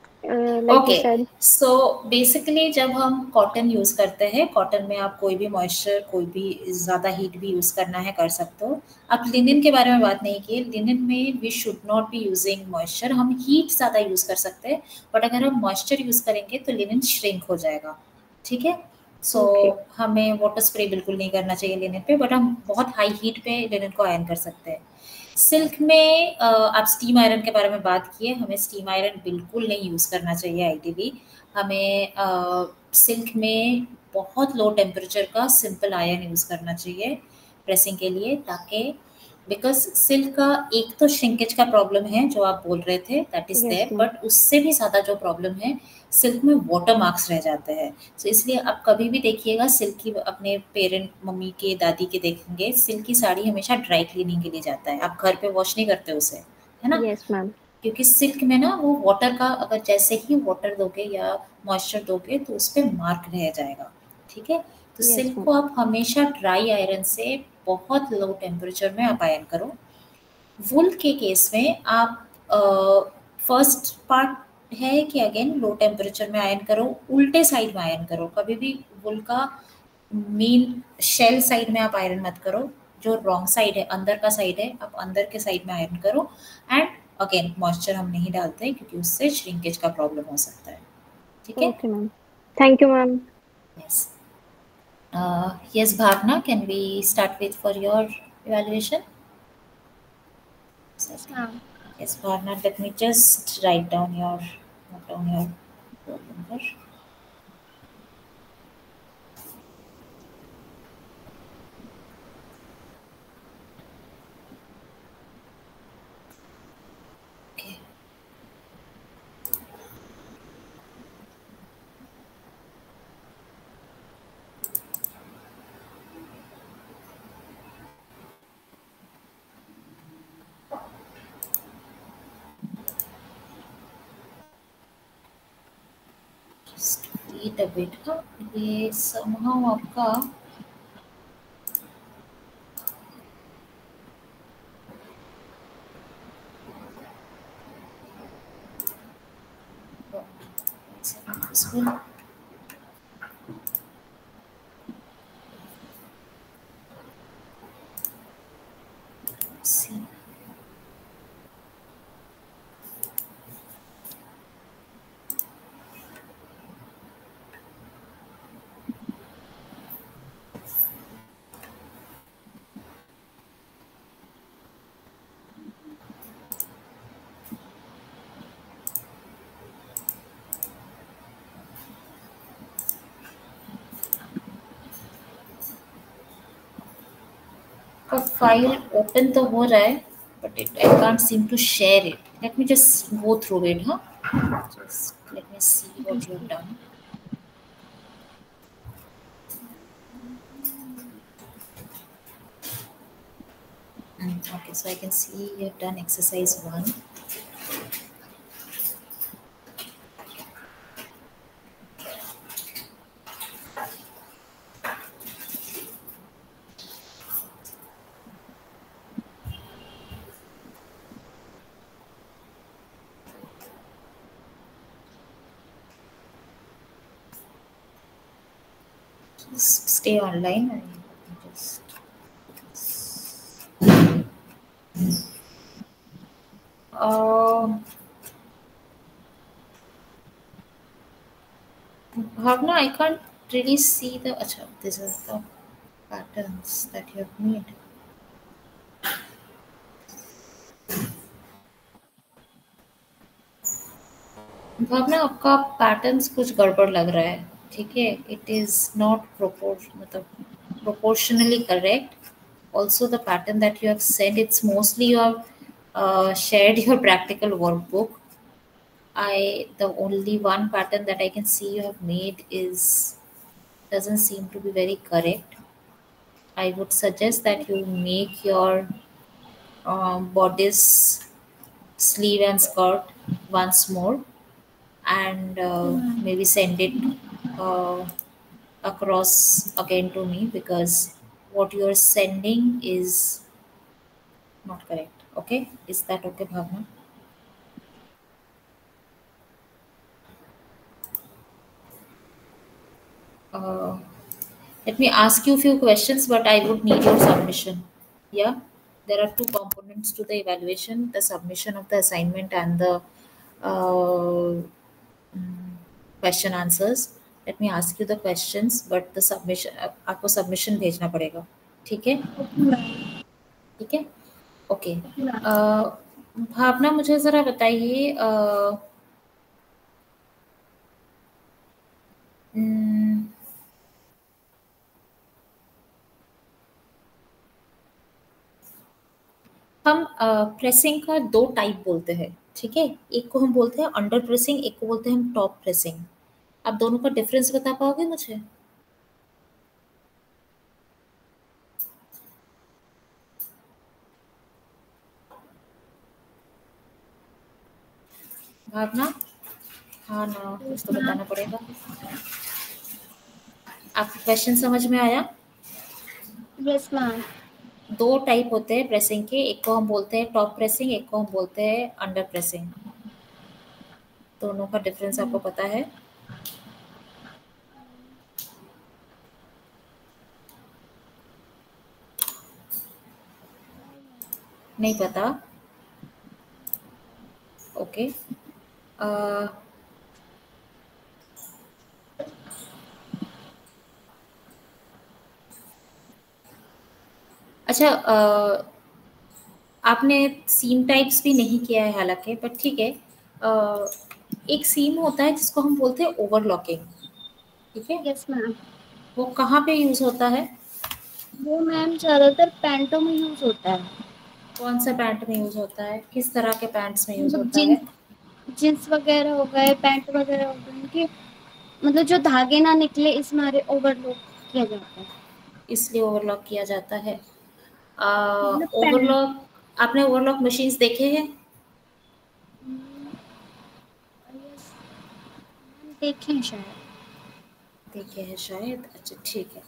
like you said?
So basically जब हम cotton use करते हैं, cotton में आप कोई भी moisture, कोई भी ज्यादा हीट भी यूज करना है कर सकते हो. आप लिनन के बारे में बात नहीं की. लिनन में we should not be using moisture. हम हीट ज्यादा यूज कर सकते हैं, बट अगर हम मॉइस्चर यूज करेंगे तो लिनन श्रिंक हो जाएगा. ठीक है. सो हमें वाटर स्प्रे बिल्कुल नहीं करना चाहिए लिनन पे, बट हम बहुत हाई हीट पे लिनन को आयरन कर सकते हैं. सिल्क में आप स्टीम आयरन के बारे में बात किए. हमें स्टीम आयरन बिल्कुल नहीं यूज़ करना चाहिए आइडियली. हमें सिल्क में बहुत लो टेम्परेचर का सिंपल आयरन यूज़ करना चाहिए प्रेसिंग के लिए, ताकि बिकॉज सिल्क का एक तो श्रिंकेज का प्रॉब्लम है जो आप बोल रहे थे, दैट इज देयर, बट उससे भी ज़्यादा जो प्रॉब्लम है, सिल्क में वाटर मार्क्स रह जाते हैं. तो इसलिए आप कभी भी देखिएगा सिल्क की, अपने पेरेंट, मम्मी के, दादी के देखेंगे, सिल्क की साड़ी हमेशा ड्राई क्लीनिंग के लिए जाता है. आप घर पे वॉश नहीं करते उसे, है ना?
Yes ma'am.
क्योंकि सिल्क में ना वो वाटर का, अगर जैसे ही वाटर दोगे या मॉइस्चर दोगे तो उस पर मार्क रह जाएगा. ठीक है. तो सिल्क को आप हमेशा ड्राई आयरन से बहुत लो टेम्परेचर में आप आयरन करो. वुल के केस में आप फर्स्ट पार्ट है कि अगेन लो टेम्परेचर में आयन करो, उल्टे साइड में आयन करो, कभी भी वुल का मेन शेल साइड में आप आयरन मत करो, जो रॉन्ग साइड है, अंदर का साइड है, आप अंदर के साइड में आयरन करो। एंड अगेन मॉइस्चर हम नहीं डालते क्योंकि उससे श्रिंकेज का प्रॉब्लम हो सकता है। ठीक है,
okay ma'am, thank you ma'am.
Yes yes Bhavna, can we start with for your evaluation?
Yes, ma'am.
Yes Bhavna, let me just note down your roll number. Okay. Just wait a bit. ये somehow आपका possible. See. का file open तो हो रहा है but I can't seem to share it. Let me just go through it, Just let me see what you have done. Okay, so I can see you have done exercise 1. Just stay online and just Bhavna, I can't really see the this is the patterns that you have made. भावना आपका patterns कुछ गड़बड़ लग रहा है, ठीक है? It is not proportionally correct. Also the pattern that you have said, it's mostly you have shared your practical workbook. The only one pattern that I can see you have made doesn't seem to be very correct. I would suggest that you make your bodice, sleeve and skirt once more and maybe send it across again to me, because what you are sending is not correct. Okay, is that okay, Bhavna? Let me ask you a few questions, but I would need your submission. Yeah, there are two components to the evaluation: the submission of the assignment and the question answers. Let me ask you the questions, but the submission आपको submission भेजना पड़ेगा, ठीक है? ठीक है, okay. भावना, मुझे जरा बताइए, हम प्रेसिंग का दो टाइप बोलते हैं, ठीक है? एक को हम बोलते हैं अंडर प्रेसिंग, एक को बोलते हैं हम टॉप प्रेसिंग। आप दोनों का डिफरेंस बता पाओगे मुझे? भावना, हाँ ना, कुछ तो बताना पड़ेगा। आपको क्वेश्चन समझ में आया?
Yes ma'am.
दो टाइप होते हैं प्रेसिंग के, एक को हम बोलते हैं टॉप प्रेसिंग, एक को हम बोलते हैं अंडर प्रेसिंग। दोनों का डिफरेंस आपको पता है? नहीं पता? ओके। अच्छा, आपने सीम टाइप्स भी नहीं किया है हालांकि, बट ठीक है। एक सीम होता है जिसको हम बोलते हैं ओवरलॉकिंग, ठीक है?
Yes ma'am.
वो कहाँ पे यूज होता है?
वो मैम ज्यादातर पैंटों में यूज होता है।
कौन सा पैंट में यूज होता है? किस तरह के पैंट्स में यूज
मतलब
होता है?
जींस वगैरह हो गए, पैंट वगैरह हो गए, उनके मतलब जो धागे ना निकले इस मारे ओवरलॉक किया जाता है।
इसलिए ओवरलॉक किया जाता है।
मतलब
ओवरलॉक, आपने ओवरलॉक मशीन्स देखे हैं?
देखे हैं शायद।
देखे हैं शायद, अच्छा ठीक है।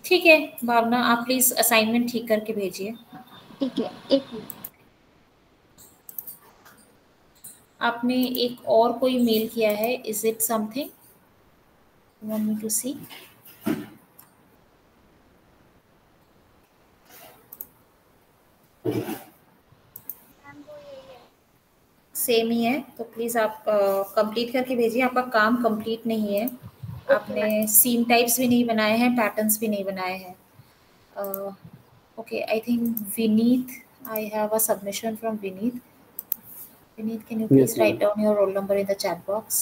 ठीक है भावना, आप प्लीज असाइनमेंट ठीक करके भेजिए।
ठीक है, एक मिनट।
आपने एक और कोई मेल किया है, is it something want me to see? Same ही है, तो प्लीज आप कंप्लीट करके भेजिए। आपका काम कंप्लीट नहीं है, आपने सीम टाइप्स भी नहीं बनाए हैं, पैटर्न्स भी नहीं बनाए हैं। Okay, I think Vineet, I have a submission from Vineet. Vineet, can you
Yes,
please
ma'am.
write down your roll number in the chat box?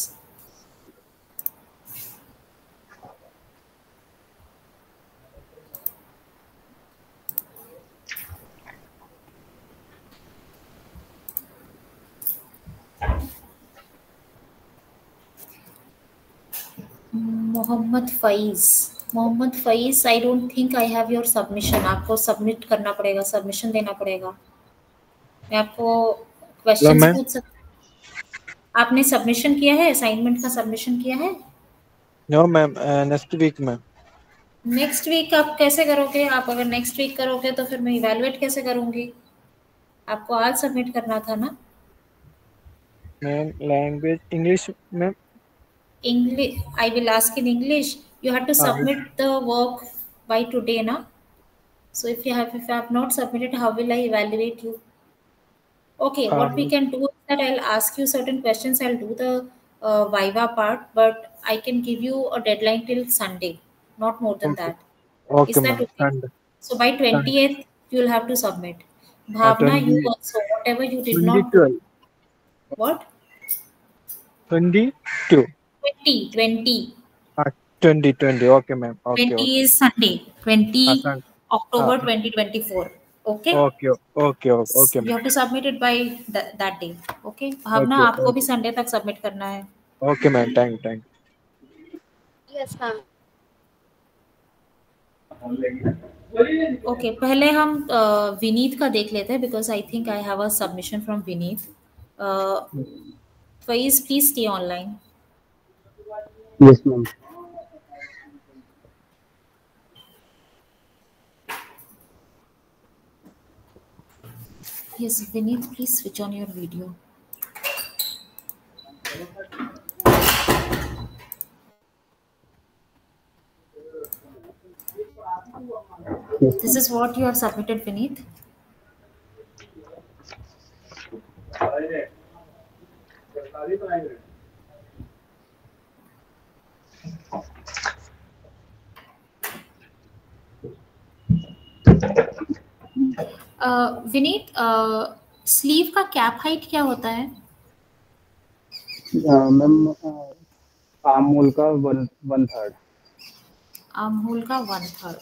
Mohammed Faiz, Mohammed Faiz, I don't think I have your submission. आपको submit करना पड़ेगा, submission देना पड़ेगा. मैं आपको questions
ma'am.
पूछ सकती. आपने सबमिशन किया है, असाइनमेंट का सबमिशन किया है?
No ma'am, next week ma'am.
Next week आप कैसे करोगे? आप अगर नेक्स्ट वीक करोगे तो फिर मैं इवैल्यूएट कैसे करूंगी? आपको आज सबमिट करना था ना?
Ma'am language English ma'am.
English, I will ask in English. You have to submit the work by today, na? So if you have not submitted, how will I evaluate you? Okay, what we can do is that I'll ask you certain questions. I'll do the Viva part, but I can give you a deadline till Sunday, not more than
Okay.
that.
Okay
Is that
ma'am.
okay? So by 20th, you'll have to submit. Bhavna, you
20
also, whatever you did not do.
2012.
What?
22.
20.
2020. Okay ma'am. Okay.
20
Okay.
is Sunday, 20
Sun.
October 2024. Okay?
Okay. Okay. Okay
You
ma'am.
have to submit it by that day. Okay? Bhavna,
Okay.
आपको भी Sunday तक submit करना है.
Okay ma'am. Thank.
Yes ma'am.
Okay, पहले हम विनीत का देख लेते हैं, because I think I have a submission from Vineet. Faiz, please stay online.
Yes ma'am.
Yes, Vineet, please switch on your video. This is what you have submitted, Vineet. Vineet, sleeve का cap height क्या होता है?
मैम आर्म होल का 1/3.
Arm hole का 1/3.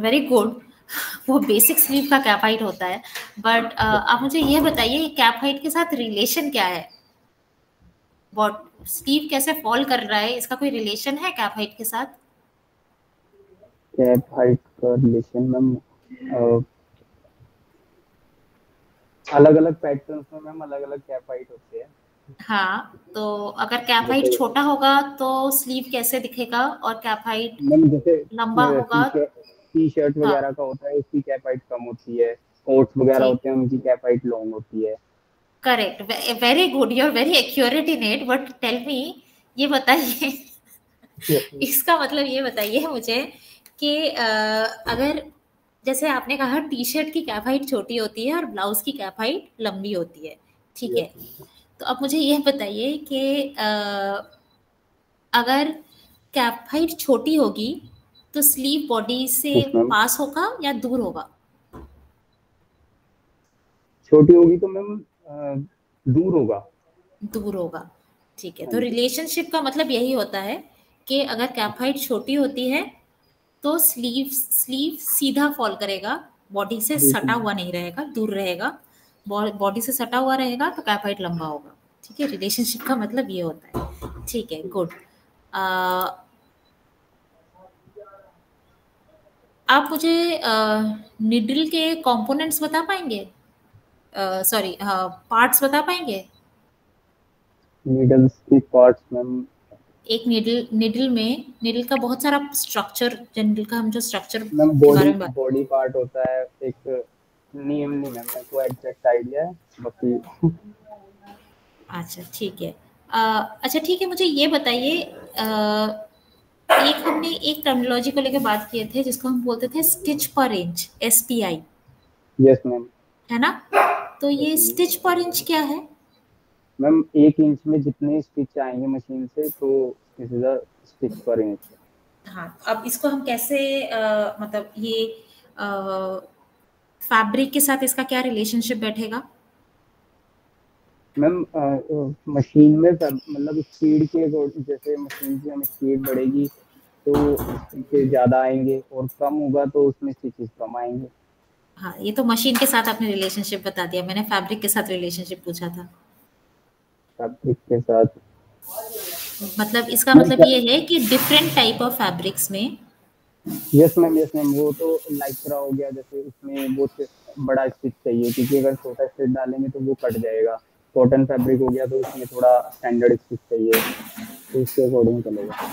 Very good. वो basic sleeve का cap height होता है. बट आप मुझे ये बताइए, कैप हाइट के साथ रिलेशन क्या है? बॉट स्लीव कैसे फॉल कर रहा है, इसका कोई रिलेशन है कैप हाइट के साथ?
कैप हाइट का रिलेशन मैम अलग अलग पैटर्न्स में मैम अलग अलग कैप हाइट होते हैं.
हाँ, तो अगर कैप हाइट छोटा होगा तो स्लीव कैसे दिखेगा, और कैप हाइट
मैम जैसे
लंबा होगा?
टी शर्ट वगैरह का होता है, उसकी कैप हाइट कम होती है. कोट्स वगैरह होते हैं, उनकी कैप हाइट लॉन्ग होती है.
Correct, very good, you are very accurate in it, but tell me, ये बताइए इसका मतलब ये बताइए मुझे कि अगर जैसे आपने कहा टी शर्ट की कैप हाइट छोटी होती है और ब्लाउज की कैप हाइट लंबी होती है, ठीक है, तो अब मुझे यह बताइए कि अगर कैप हाइट छोटी होगी तो स्लीव बॉडी से पास होगा या दूर होगा?
छोटी होगी तो मैम दूर होगा।
दूर होगा, ठीक है। तो रिलेशनशिप का मतलब यही होता है कि अगर कैप हाइट छोटी होती है तो स्लीव सीधा फॉल करेगा, बॉडी से सटा हुआ नहीं रहेगा, दूर रहेगा, बॉडी से सटा हुआ रहेगा तो कैप हाइट लंबा होगा, ठीक है। रिलेशनशिप का मतलब ये होता है, ठीक है, गुड। आप मुझे निडल के कंपोनेंट्स बता पाएंगे, सॉरी पार्ट्स बता पाएंगे?
नीडल्स की पार्ट्स मैम,
एक निडल में निडल का बहुत सारा स्ट्रक्चर, निडल का हम जो स्ट्रक्चर
मैम
के बारे में बात,
बॉडी पार्ट होता है एक, नेम नहीं मैम मेरे को एग्जैक्ट आइडिया है बाकी।
अच्छा ठीक है, अच्छा ठीक है, मुझे ये बताइए, एक हमने एक टर्मिनोलॉजी को लेकर बात किए थे जिसको हम बोलते थे स्टिच पर इंच, SPI,
यस मैम,
है ना? तो ये स्टिच पर इंच क्या है?
मैम 1 इंच में जितने स्टिच आएंगे मशीन से तो दिस इज अ स्टिच पर इंच।
हाँ, अब इसको हम कैसे मतलब ये फैब्रिक के साथ इसका क्या रिलेशनशिप बैठेगा?
मैम मशीन में मतलब स्पीड के अकॉर्डिंग, जैसे मशीन की हम स्पीड बढ़ेगी तो स्टिचेस ज्यादा आएंगे और कम होगा तो उसमें स्टिचेस कम आएंगे।
हाँ, ये तो मशीन के साथ आपने रिलेशनशिप बता दिया, मैंने फैब्रिक के साथ रिलेशनशिप पूछा था।
फैब्रिक के साथ
मतलब इसका मतलब ये है कि डिफरेंट टाइप ऑफ फैब्रिक्स में,
यस मैम, वो तो लाइक्रा हो गया, जैसे उसमें बहुत बड़ा स्टिच चाहिए क्योंकि अगर छोटा स्टिच डालेंगे तो वो कट जाएगा। कॉटन फैब्रिक हो गया तो उसमें थोड़ा स्टैंडर्ड स्टिच चाहिए, तो उसके अकॉर्डिंग चलेगा।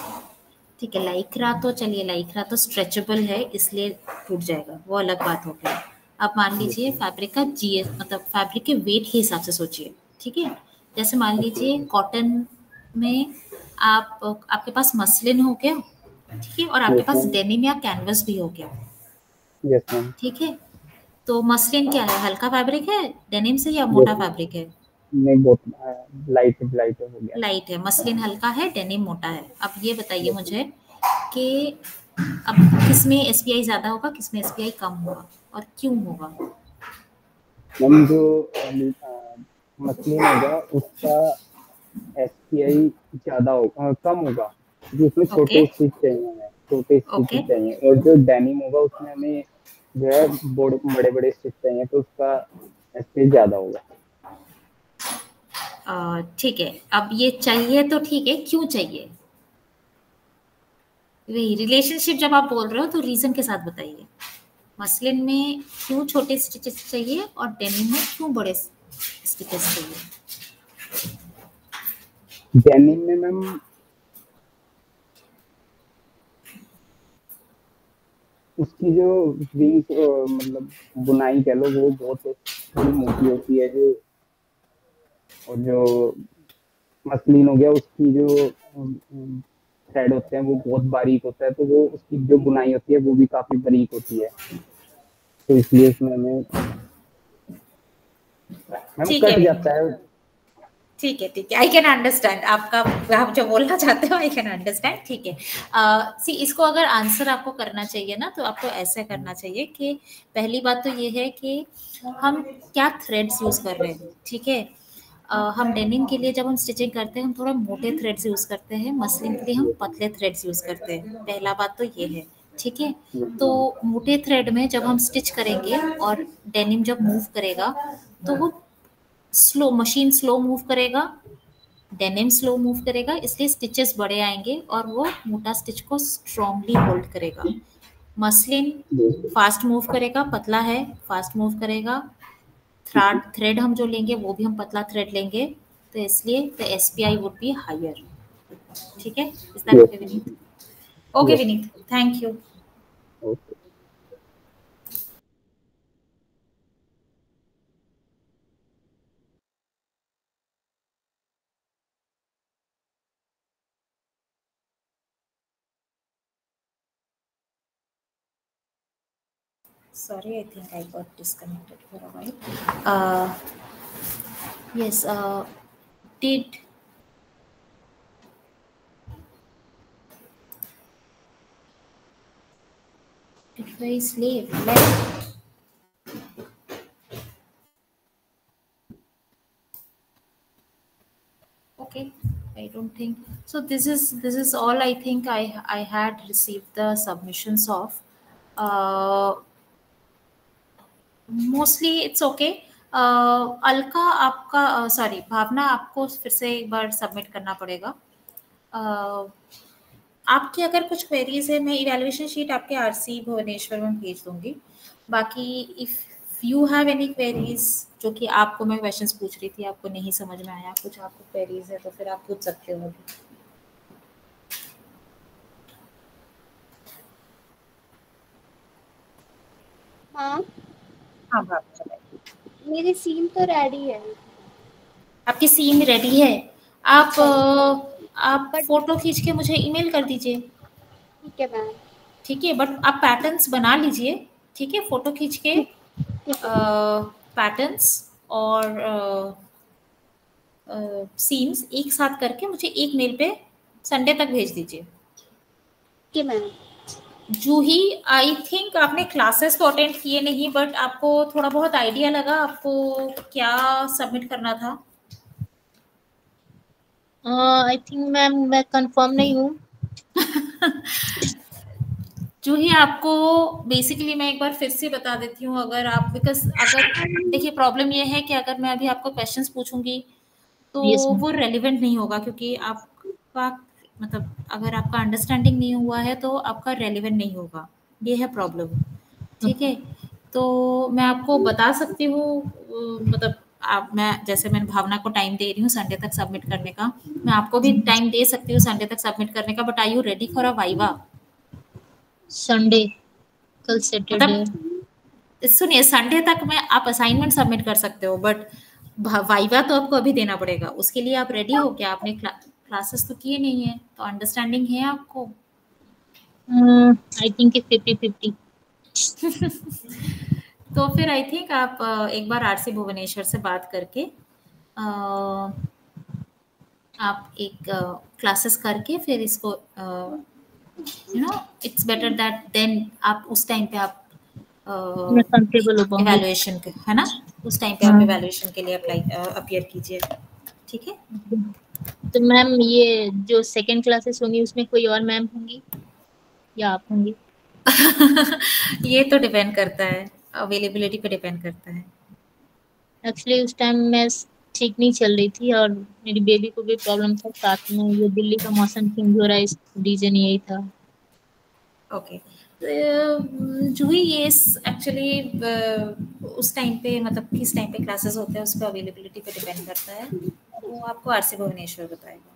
ठीक है। लाइक्रा तो चलिए, लाइक्रा तो स्ट्रेचेबल है इसलिए टूट जाएगा, वो अलग बात हो गई। अब मान लीजिए फैब्रिक का GS मतलब फैब्रिक के वेट के हिसाब से सोचिए, ठीक है। जैसे मान लीजिए कॉटन में आप आपके पास मसलिन हो गया, ठीक है, और आपके पास डेनिम या कैनवस भी हो गया,
यस मैम,
ठीक है। तो मसलिन क्या है, हल्का फैब्रिक है डेनिम से या मोटा फैब्रिक है?
नहीं बहुत लाइट हो गया।
लाइट है, मसलिन हल्का है, डेनिम मोटा है। अब ये बताइए मुझे कि अब किसमें SPI ज्यादा होगा, किसमें SPI कम होगा और क्यों होगा?
मैम जो मसलिन होगा उसका SPI ज्यादा होगा, कम होगा क्योंकि उसमें छोटे स्टिच चाहिए हमें, छोटे स्टिच चाहिए, और जो डेनिम होगा उसमें हमें जो है बड़े बड़े स्टिच चाहिए तो उसका SPI ज्यादा होगा।
ठीक है, अब ये चाहिए तो ठीक है, क्यों चाहिए? वही रिलेशनशिप जब आप बोल रहे हो तो रीजन के साथ बताइए। मसलिन में क्यों छोटे स्टिचेस चाहिए और डेनिम में क्यों बड़े स्टिचेस चाहिए?
डेनिम में मैम उसकी जो विंग्स मतलब बुनाई कह लो वो बहुत थोड़ी मोटी होती है, जो और जो मसलिन हो गया उसकी जो थ्रेड होते हैं वो बहुत बारीक होता है, तो वो उसकी जो बुनाई होती है वो भी काफी बारीक होती है, तो इसलिए इसमें हमें कट जाता है।
ठीक है, आई कैन अंडरस्टैंड आपका, आप जो बोलना चाहते हो आई कैन अंडरस्टैंड, ठीक है। सी इसको अगर आंसर आपको करना चाहिए ना तो आपको ऐसा करना चाहिए कि पहली बात तो ये है कि हम क्या थ्रेड्स यूज कर रहे हैं, ठीक है। हम डेनिम के लिए जब हम स्टिचिंग करते हैं हम थोड़ा मोटे थ्रेड्स यूज करते हैं, मसलिन के लिए हम पतले थ्रेड्स यूज करते हैं, पहला बात तो ये है, ठीक है। तो मोटे थ्रेड में जब हम स्टिच करेंगे और डेनिम जब मूव करेगा तो वो मशीन स्लो मूव करेगा, डेनिम स्लो मूव करेगा, इसलिए स्टिचेस बड़े आएंगे और वो मोटा स्टिच को स्ट्रांगली होल्ड करेगा। मसलिन फास्ट मूव करेगा, पतला है फास्ट मूव करेगा, थ्रेड हम जो लेंगे वो भी हम पतला थ्रेड लेंगे, तो इसलिए the SPI would be higher, ठीक है। Is that okay Vineet? Okay Vineet, thank you. Sorry, I think I got disconnected for a while. Yes, did my slave left? Okay, I don't think so. This is all I think I had received the submissions of. Mostly it's okay. Alka आपका sorry भावना आपको फिर से एक बार submit करना पड़ेगा. आपकी अगर कुछ क्वेरीज है मैं इवैल्यूएशन शीट आपके आरसी भुवनेश्वर में भेज दूंगी. बाकी if you have any queries जो कि आपको मैं क्वेश्चंस पूछ रही थी आपको नहीं समझ में आया कुछ आपको क्वेरीज है तो फिर आप पूछ सकते हो अभी.
हाँ
हाँ भावना
मेरी सीम तो रेडी है.
आपकी सीम रेडी है. आप फोटो खींच के मुझे ईमेल कर दीजिए.
ठीक है मैम.
ठीक है बट आप पैटर्न्स बना लीजिए. ठीक है फोटो खींच के पैटर्न्स और सीम्स एक साथ करके मुझे एक मेल पे संडे तक भेज दीजिए.
ठीक है मैम.
जूही आई थिंक आपने क्लासेस तो अटेंड किए नहीं बट आपको थोड़ा बहुत आइडिया लगा आपको क्या सबमिट करना था.
आई थिंक मैम मैं कंफर्म नहीं हूँ.
जूही आपको बेसिकली मैं एक बार फिर से बता देती हूँ अगर आप बिकॉज अगर देखिए प्रॉब्लम ये है कि अगर मैं अभी आपको क्वेश्चंस पूछूंगी तो
Yes, ma'am.
वो रेलिवेंट नहीं होगा क्योंकि आपका मतलब अगर आपका अंडरस्टैंडिंग नहीं हुआ है तो आपका रेलिवेंट नहीं होगा. ये है प्रॉब्लम. ठीक है तो मैं आपको बता सकती हूँ मतलब मैं जैसे मैंने भावना को टाइम दे रही हूँ संडे तक सबमिट करने का मैं आपको भी टाइम दे सकती हूँ संडे तक सबमिट करने का. But are you ready for a viva?
Sunday कल सैटरडे.
मतलब सुनिए संडे तक में आप असाइनमेंट सबमिट कर सकते हो बट वाइवा तो आपको अभी देना पड़ेगा. उसके लिए आप रेडी हो क्या? आपने क्लासेस तो किए नहीं है तो अंडरस्टैंडिंग है आपको?
I think 50-50.
तो फिर आई थिंक आप एक बार आरसी भुवनेश्वर से बात करके आप एक क्लासेस करके फिर इसको you know it's better that then आप उस टाइम पे आप
मैं कंफर्टेबल हो पाऊंगी.
इवैल्यूएशन है ना उस टाइम पे आप इवैल्यूएशन के लिए अप्लाई अपीयर कीजिए. ठीक है
तो मैम ये जो सेकंड क्लासेस होंगी उसमें कोई और मैम होंगी या आप होंगी?
ये तो डिपेंड करता है अवेलेबिलिटी पे डिपेंड करता है.
एक्चुअली उस टाइम मैं ठीक नहीं चल रही थी और मेरी बेबी को भी प्रॉब्लम था. साथ में ये दिल्ली का मौसम चेंज हो रहा है इस रीजन यही था.
ओके जूही ये एक्चुअली उस टाइम पे मतलब किस टाइम पे क्लासेस होते हैं उस पर अवेलेबिलिटी पे डिपेंड करता है. वो आपको आरसी भुवनेश्वर बताएगा.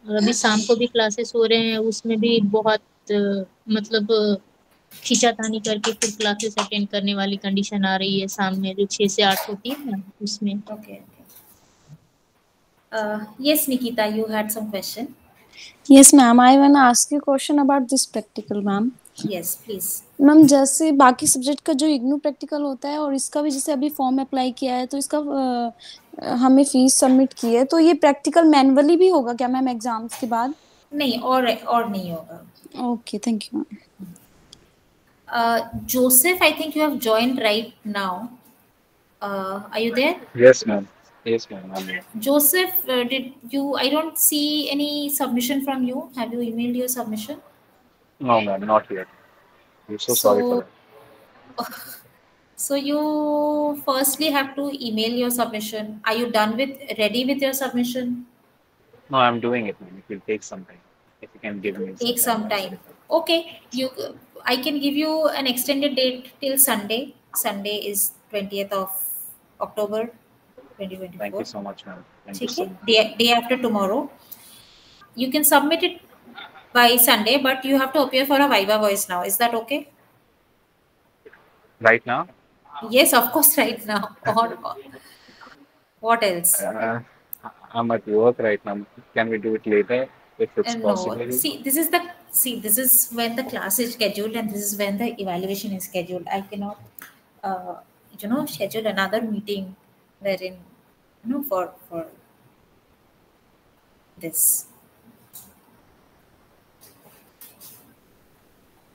और अभी शाम को भी क्लासेस हो रहे हैं उसमें भी बहुत मतलब खींचातानी करके फिर क्लासेस अटेंड करने वाली कंडीशन आ रही है सामने जो 6 से 8 होती है ना उसमें.
Okay yes Nikita you had some question.
Yes ma'am, I want to ask you a question about this practical ma'am.
Yes please.
Ma'am जैसे बाकी सब्जेक्ट का जो इग्नू प्रैक्टिकल होता है और इसका भी जैसे अभी फॉर्म अप्लाई किया है तो इसका हमें फीस सबमिट की है तो ये प्रैक्टिकल मैनुअली भी होगा क्या मैम एग्जाम्स के बाद?
नहीं और नहीं होगा.
Okay thank you ma'am.
Joseph, I think you have joined right now. Are you there?
Yes, ma'am. Yes, ma'am. I'm here.
Joseph, did you? I don't see any submission from you. Have you emailed your submission?
No, ma'am, not yet. I'm so sorry for that.
So you firstly have to email your submission. Are you ready with your submission?
No, I'm doing it, ma'am. It will take some time. If you can give me
some time. Okay, I can give you an extended date till Sunday. Sunday is 20th of October 2024.
Thank you so much, ma'am. Thank you so much.
Day after tomorrow. You can submit it by Sunday, but you have to appear for a Viva Voice now. Is that okay?
Right now?
Yes, of course, right now. What else?
I'm at work right now. Can we do it later if it's
No.
possible?
See, this is the See, this is when the class is scheduled and this is when the evaluation is scheduled. I cannot, uh, schedule another meeting wherein, for this.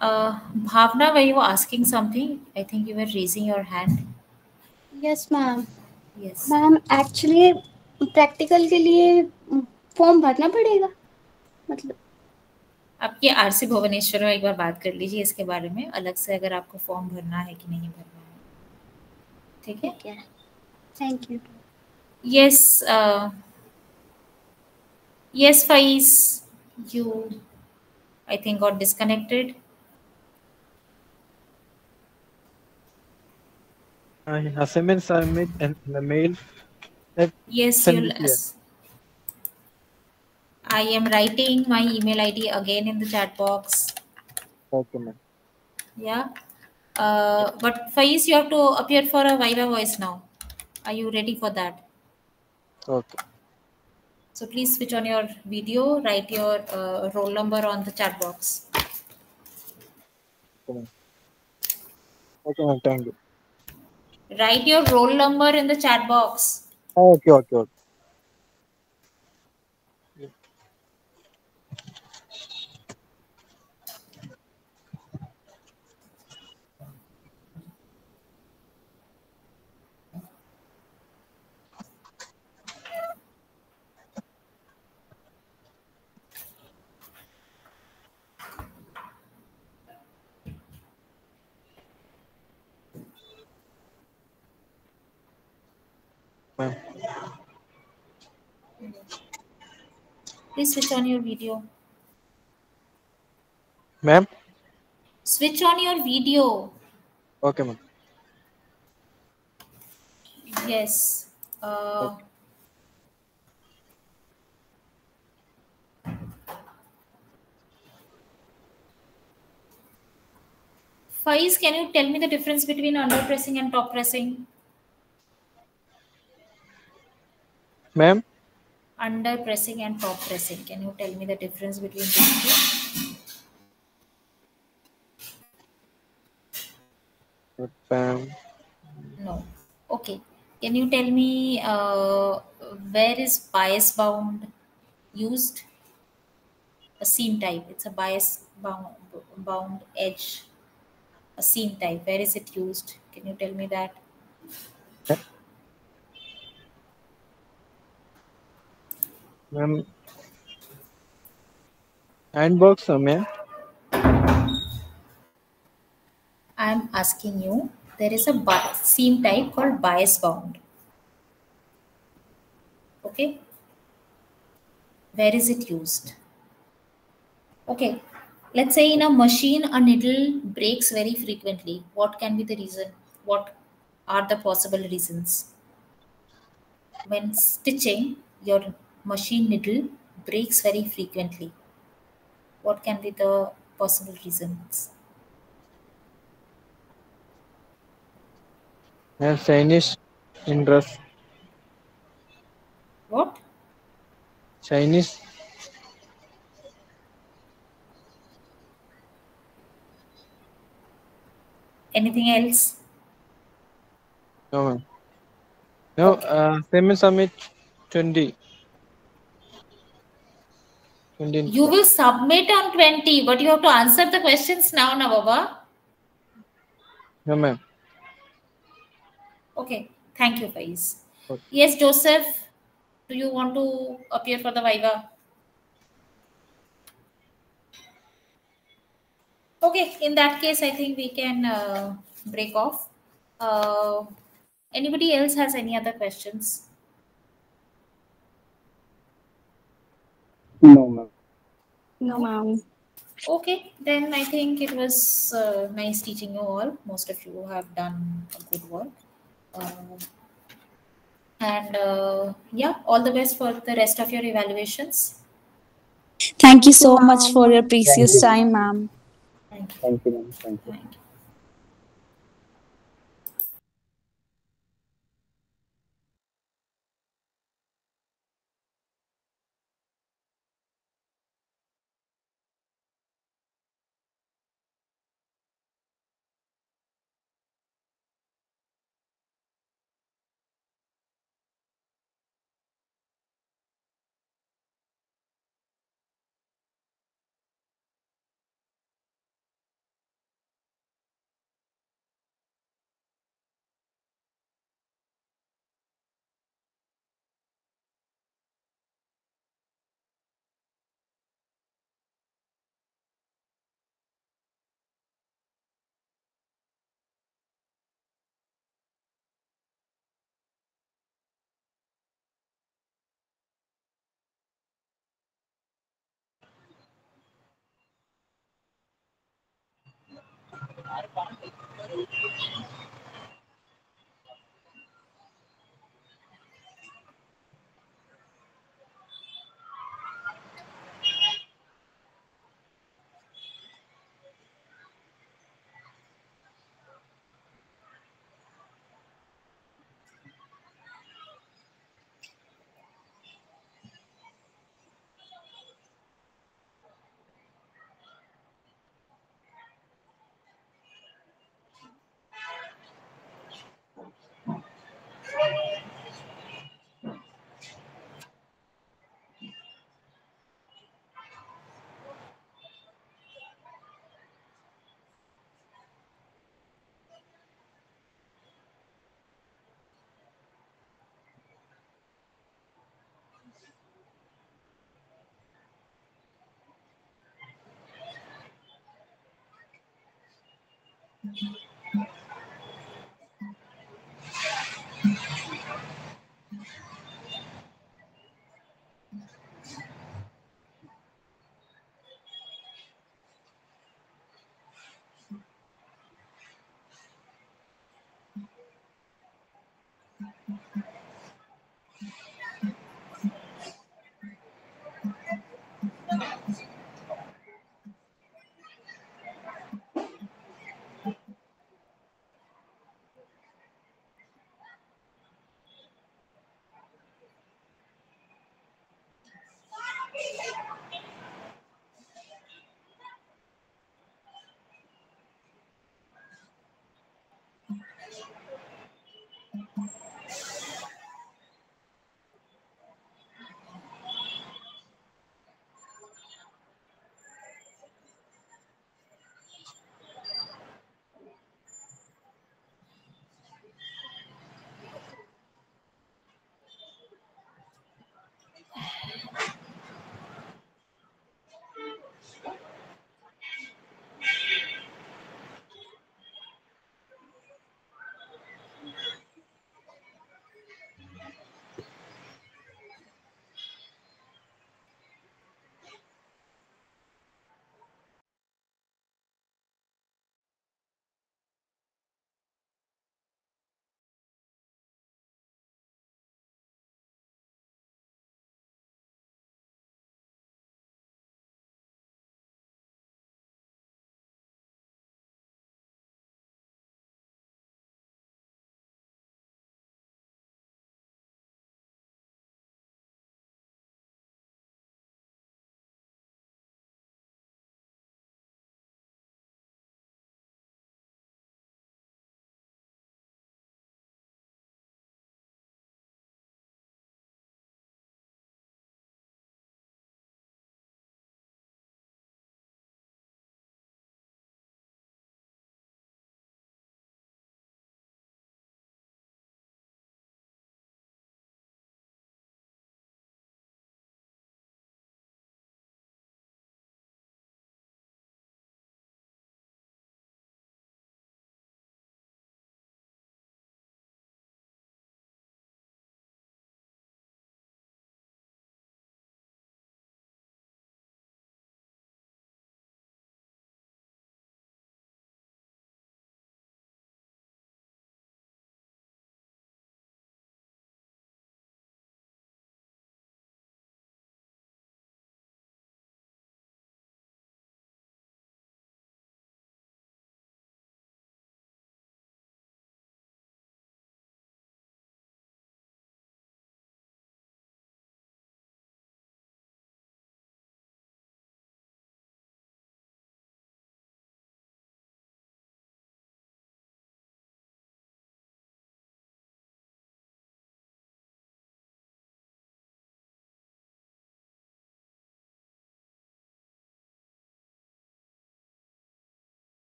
Bhavna, were you asking something? I think you were raising your hand.
Yes ma'am.
Yes.
Ma'am actually practical के लिए form भरना पड़ेगा मतलब?
आपके RC Bhubaneswar में एक बार बात कर लीजिए इसके बारे में अलग से, अगर आपको फॉर्म भरना है कि नहीं भरना है। ठीक है,
thank you.
Yes, yes, Faiz, you, I think, got disconnected.
Assignments are made and the mail.
Yes,
Send it here.
I am writing my email ID again in the chat box.
Okay, ma'am.
Yeah. But Faiz, you have to appear for a Viva voice now. Are you ready for that?
Okay.
So please switch on your video, write your roll number on the chat box.
Okay, ma'am. Thank you.
Write your roll number in the chat box.
Okay, okay, okay. Ma'am.
Please switch on your video.
Ma'am?
Switch on your video.
Okay, ma'am.
Yes.
Okay.
Faiz, can you tell me the difference between under pressing and top pressing?
Ma'am?
Under pressing and top pressing. Can you tell me the difference between these two?
Ma'am.
No. Okay. Can you tell me where is bias bound used? A seam type. It's a bias bound edge. A seam type. Where is it used? Can you tell me that?
Ma'am. Handbox, ma'am.
I'm asking you. There is a seam type called bias bound. Okay. Where is it used? Okay. Let's say in a machine, a needle breaks very frequently. What can be the reason? What are the possible reasons? When stitching, your machine needle breaks very frequently. What can be the possible reasons?
Ma'am, Chinese interest.
What?
Chinese.
Anything else?
No, ma'am. No,
Okay.
Payment submit 20. 20.
You will submit on 20, but you have to answer the questions now, Baba.
No, ma'am.
Okay. Thank you, Faiz.
Okay.
Yes, Joseph, do you want to appear for the Viva? Okay, in that case, I think we can break off. Anybody else has any other questions?
No, ma'am.
No, ma'am.
Okay, then I think it was nice teaching you all. Most of you have done a good work. Yeah, all the best for the rest of your evaluations.
Thank you so much for your precious time, ma'am.
Thank you.
Thank you, ma'am. Thank you.
Thank you.